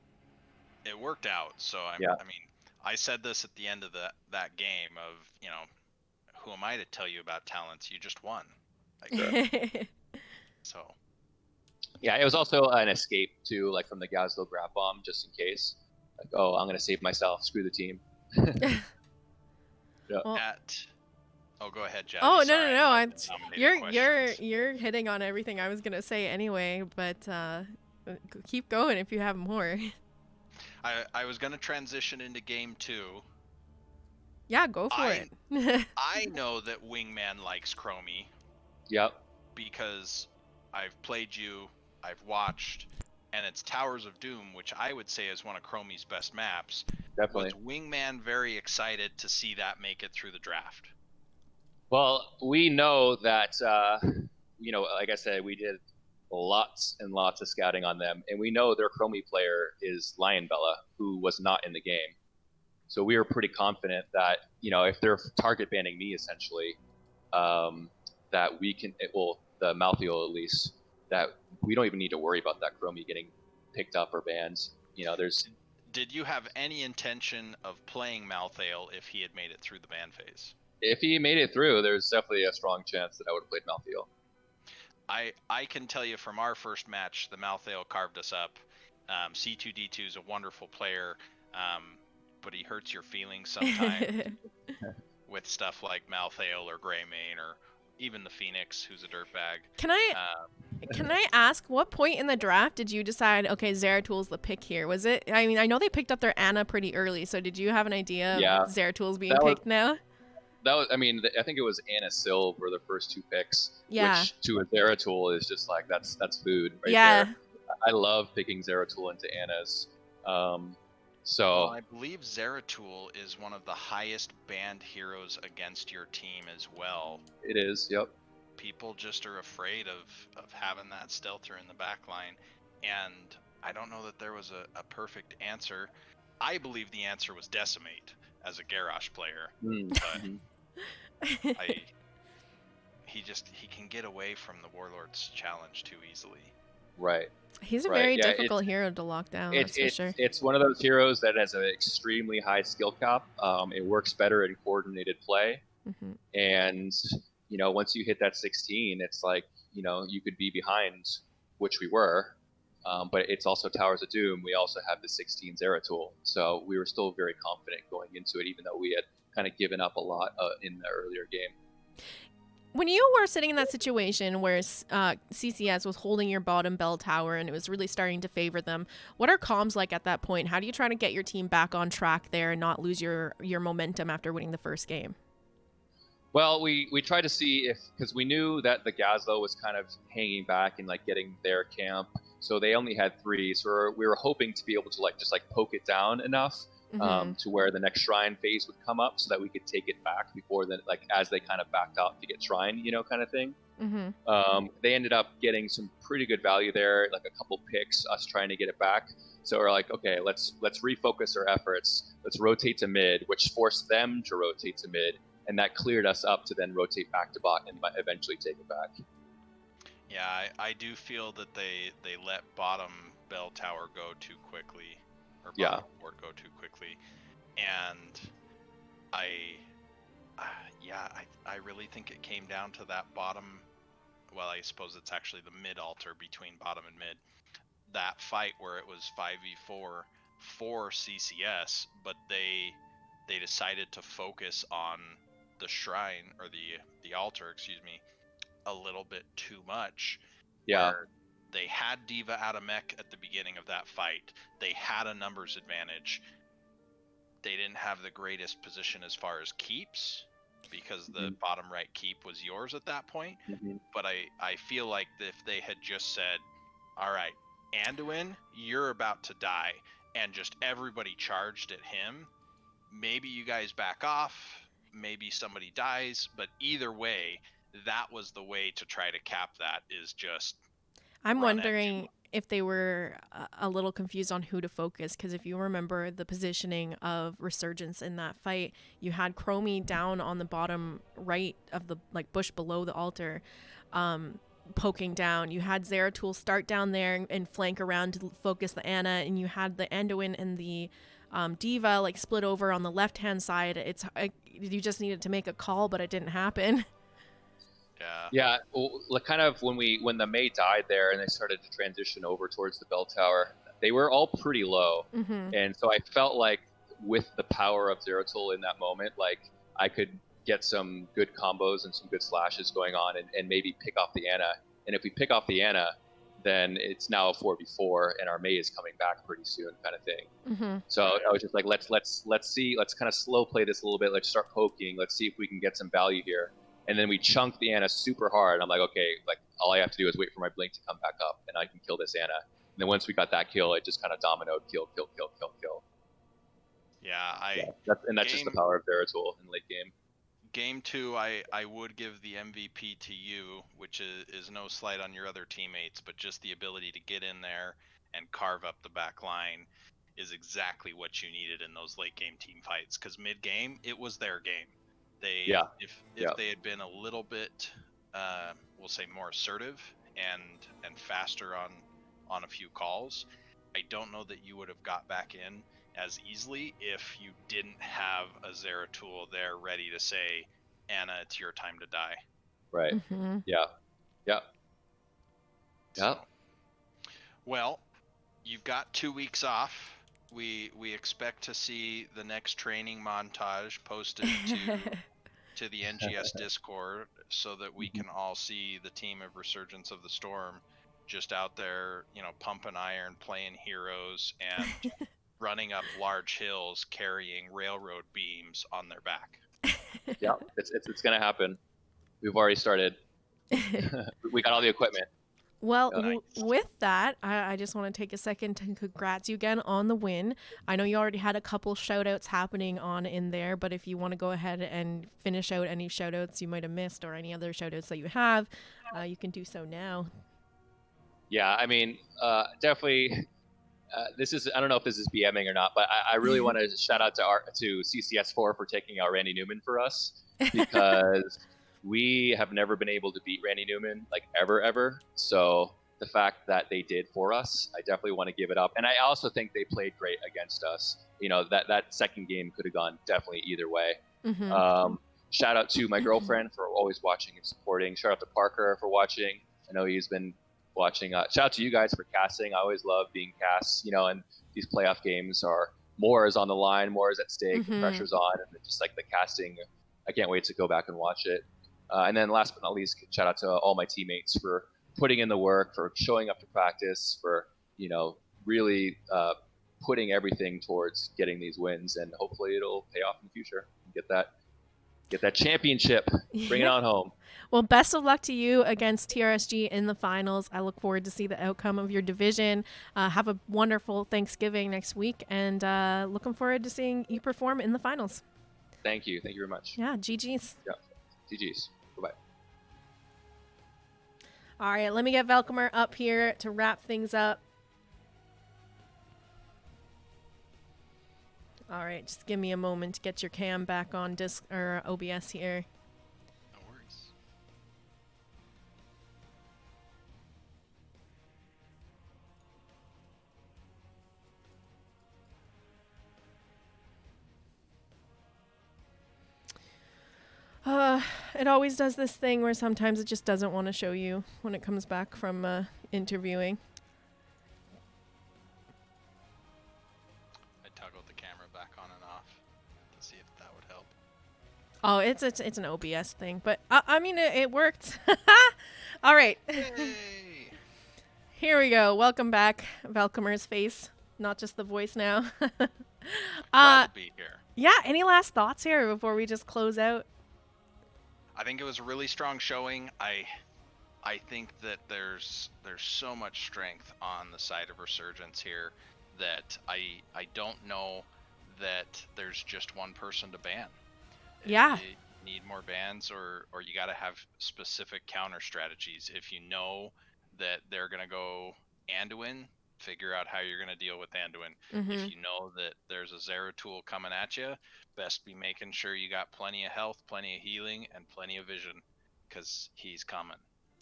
It worked out. So I mean, I said this at the end of that game of who am I to tell you about talents? You just won. Like, so yeah, it was also an escape too, like from the Gazlo grab bomb, just in case. Like, oh, I'm gonna save myself. Screw the team. Well- go ahead, Jeff. Oh, Sorry, no. I dominated questions. You're hitting on everything I was gonna say anyway, but keep going if you have more. I was gonna transition into game 2. Yeah, go for it. I know that Wingman likes Chromie Yep. because I've played you, I've watched, and it's Towers of Doom, which I would say is one of Chromie's best maps. Definitely. Was Wingman very excited to see that make it through the draft? Well, we know that, like I said, we did lots and lots of scouting on them, and we know their Chromie player is Lion Bella, who was not in the game. So we were pretty confident that, if they're target banning me, essentially, that we can, the Malthael at least, that we don't even need to worry about that Chromie getting picked up or banned. Did you have any intention of playing Malthael if he had made it through the ban phase? If he made it through, there's definitely a strong chance that I would have played Malthael. I can tell you from our first match, the Malthael carved us up. C2D2 is a wonderful player, but he hurts your feelings sometimes with stuff like Malthael or Greymane or even the Phoenix, who's a dirtbag. Can I ask, what point in the draft did you decide, okay, Zeratul's the pick here? Was it, I mean, I know they picked up their Anna pretty early, so did you have an idea of Zeratul's being picked now? I think it was Anna Silv were the first two picks. Yeah. Which to a Zeratul is just like that's food right yeah. there. I love picking Zeratul into Anna's. So Well, I believe Zeratul is one of the highest banned heroes against your team as well. it is. Yep. People just are afraid of having that stealther in the back line, and I don't know that there was a perfect answer. I believe the answer was Decimate as a Garrosh player, Mm-hmm. but he can get away from the Warlord's challenge too easily. Right. He's a Right, very yeah, difficult hero to lock down, that's for sure. It's one of those heroes that has an extremely high skill cap. It works better in coordinated play, Hmm. and once you hit that 16, it's like you could be behind, which we were, but it's also Towers of Doom. We also have the 16 Zeratul, so we were still very confident going into it, even though we had kind of given up a lot in the earlier game. When you were sitting in that situation where CCS was holding your bottom bell tower and it was really starting to favor them, what are comms like at that point? How do you try to get your team back on track there and not lose your momentum after winning the first game? Well, we tried to see because we knew that the Gazlo was kind of hanging back and like getting their camp, so they only had 3. So we were hoping to be able to just poke it down enough to where the next shrine phase would come up, so that we could take it back before then, as they kind of backed up to get shrine, kind of thing. They ended up getting some pretty good value there, like a couple picks, us trying to get it back. So we're like, okay, let's refocus our efforts. Let's rotate to mid, which forced them to rotate to mid. And that cleared us up to then rotate back to bot and eventually take it back. Yeah, I do feel that they let bottom bell tower go too quickly, or bottom fort go too quickly, and I really think it came down to that bottom. Well, I suppose it's actually the mid altar between bottom and mid. That fight where it was 5v4 for CCS, but they decided to focus on the shrine, or the altar, excuse me, a little bit too much. Yeah. Where they had D.Va out of mech at the beginning of that fight. They had a numbers advantage. They didn't have the greatest position as far as keeps, because the bottom right keep was yours at that point. But I feel like if they had just said, all right, Anduin, you're about to die, and just everybody charged at him, maybe you guys back off, maybe somebody dies, but either way, that was the way to try to cap that, is just I'm wondering if they were a little confused on who to focus, because if you remember the positioning of Resurgence in that fight, you had Chromie down on the bottom right of the bush below the altar, poking down. You had Zeratul start down there and flank around to focus the Anna, and you had the Anduin and the D.Va split over on the left hand side. You just needed to make a call, but it didn't happen. Yeah. Well, kind of when the Mei died there and they started to transition over towards the bell tower, they were all pretty low, and so I felt like with the power of Zeratul in that moment, I could get some good combos and some good slashes going on, and maybe pick off the Anna. And if we pick off the Anna, then it's now a 4v4, and our Mei is coming back pretty soon, kind of thing. So I was just like, let's see, let's kind of slow play this a little bit. Let's start poking. Let's see if we can get some value here. And then we chunk the Anna super hard. I'm like, okay, all I have to do is wait for my blink to come back up, and I can kill this Anna. And then once we got that kill, it just kind of dominoed, kill. Yeah, that's just the power of Zeratul in late game. Game 2, I would give the MVP to you, which is no slight on your other teammates, but just the ability to get in there and carve up the back line is exactly what you needed in those late game team fights. Because mid game, it was their game. If they had been a little bit, we'll say more assertive and faster on a few calls, I don't know that you would have got back in as easily if you didn't have a Zeratul there ready to say, Anna, it's your time to die. Right. Yeah. So, well, you've got 2 weeks off. We expect to see the next training montage posted to the NGS Discord, so that we can all see the team of Resurgence of the Storm just out there, pumping iron, playing heroes, and running up large hills carrying railroad beams on their back. Yeah, it's gonna happen. We've already started. We got all the equipment. Well, Nice. with that, I just want to take a second to congrats you again on the win. I know you already had a couple shout outs happening on in there, but if you want to go ahead and finish out any shout outs you might have missed or any other shout outs that you have, you can do so now. Yeah, I mean, definitely. This is, I don't know if this is BMing or not, but I really want to shout out to CCS4 for taking out Randy Newman for us, because we have never been able to beat Randy Newman, like ever. So the fact that they did for us, I definitely want to give it up. And I also think they played great against us. You know, that second game could have gone definitely either way. Mm-hmm. Shout out to my girlfriend for always watching and supporting. Shout out to Parker for watching. I know he's been watching. Shout out to you guys for casting. I always love being cast, you know, and these playoff games are more is on the line, more is at stake, the pressure's on, and just like the casting, I can't wait to go back and watch it. And then last but not least, shout out to all my teammates for putting in the work, for showing up to practice, for, you know, really putting everything towards getting these wins, and hopefully it'll pay off in the future. Get that championship, bring it on home. Well, best of luck to you against TRSG in the finals. I look forward to see the outcome of your division. Have a wonderful Thanksgiving next week, and looking forward to seeing you perform in the finals. Thank you very much. Yeah, GG's. Yeah, GG's. Bye-bye. All right, let me get Velcomer up here to wrap things up. All right, just give me a moment to get your cam back on disc or OBS here. No worries. It always does this thing where sometimes it just doesn't want to show you when it comes back from interviewing. I toggled the camera back on and off to see if that would help. Oh, it's an OBS thing, but I mean it worked. All right, Yay! here we go. Welcome back, Velcomer's face, not just the voice now. Glad to be here. Yeah. Any last thoughts here before we just close out? I think it was a really strong showing. I think that there's so much strength on the side of Resurgence here that I don't know that there's just one person to ban. Yeah. You need more bans, or you got to have specific counter strategies. If you know that they're gonna go Anduin, figure out how you're gonna deal with Anduin. Mm-hmm. If you know that there's a Zeratul coming at you, best be making sure you got plenty of health, plenty of healing, and plenty of vision, because he's coming.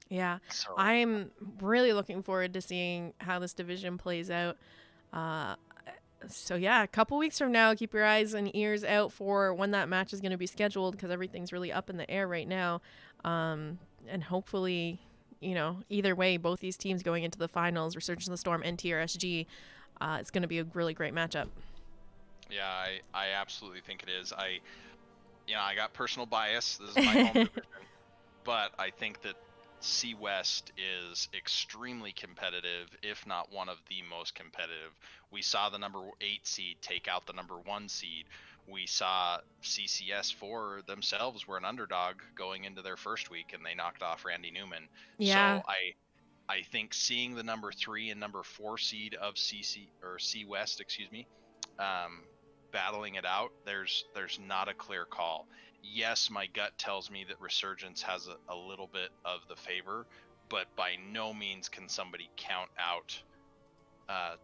Yeah. So I'm really looking forward to seeing how this division plays out. So yeah, a couple weeks from now, keep your eyes and ears out for when that match is going to be scheduled, because everything's really up in the air right now. And hopefully, you know, either way, both these teams going into the finals, Resurgence of the Storm and TRSG, it's going to be a really great matchup. yeah, I absolutely think it is. I got personal bias. This is my home division, but I think that C West is extremely competitive, if not one of the most competitive. We saw the number 8 seed take out the number 1 seed. We saw CCS4 themselves were an underdog going into their first week, and they knocked off Randy Newman. Yeah. So I think seeing the number 3 and number 4 seed of C West, battling it out, there's not a clear call. Yes, my gut tells me that Resurgence has a little bit of the favor, but by no means can somebody count out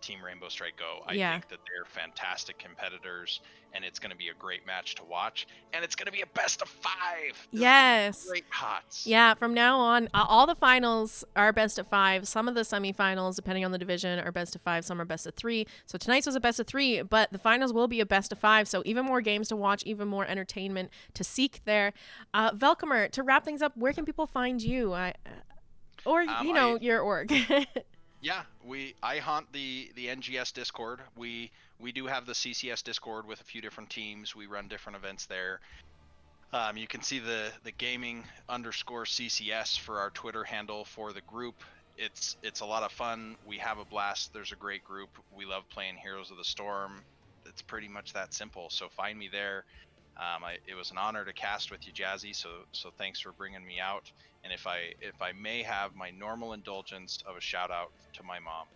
Team Rainbow Strike Go. I think that they're fantastic competitors, and it's going to be a great match to watch, and it's going to be a best of 5. Yes. Great hots. Yeah, from now on, all the finals are best of 5. Some of the semifinals, depending on the division, are best of 5. Some are best of 3. So tonight's was a best of 3, but the finals will be a best of 5. So even more games to watch, even more entertainment to seek there. Velcomer, to wrap things up, where can people find you? Your org. Yeah, I haunt the NGS Discord. We do have the CCS Discord with a few different teams. We run different events there. You can see the gaming _CCS for our Twitter handle for the group. It's a lot of fun. We have a blast. There's a great group. We love playing Heroes of the Storm. It's pretty much that simple. So find me there. It was an honor to cast with you, Jazzy. So thanks for bringing me out. And if I may have my normal indulgence of a shout out to my mom.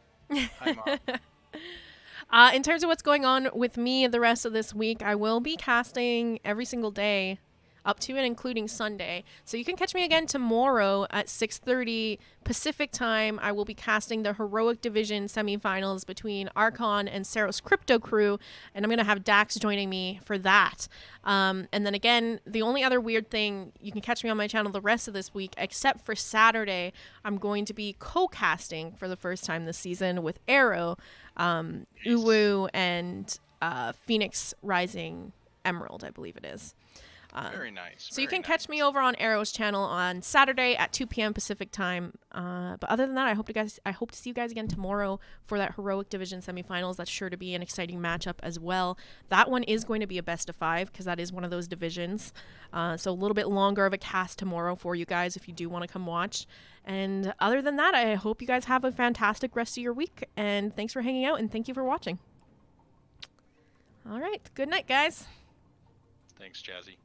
Hi, Mom. In terms of what's going on with me the rest of this week, I will be casting every single day up to and including Sunday. So you can catch me again tomorrow at 6:30 Pacific time. I will be casting the Heroic Division semifinals between Archon and Saros Crypto Crew, and I'm going to have Dax joining me for that. And then again, the only other weird thing, you can catch me on my channel the rest of this week, except for Saturday, I'm going to be co-casting for the first time this season with Arrow, Uwu, and Phoenix Rising Emerald, I believe it is. Very nice. So you can catch me over on Arrow's channel on Saturday at 2 p.m. Pacific time. But other than that, I hope to see you guys again tomorrow for that Heroic Division semifinals. That's sure to be an exciting matchup as well. That one is going to be a best of 5 because that is one of those divisions. So a little bit longer of a cast tomorrow for you guys if you do want to come watch. And other than that, I hope you guys have a fantastic rest of your week. And thanks for hanging out and thank you for watching. All right. Good night, guys. Thanks, Jazzy.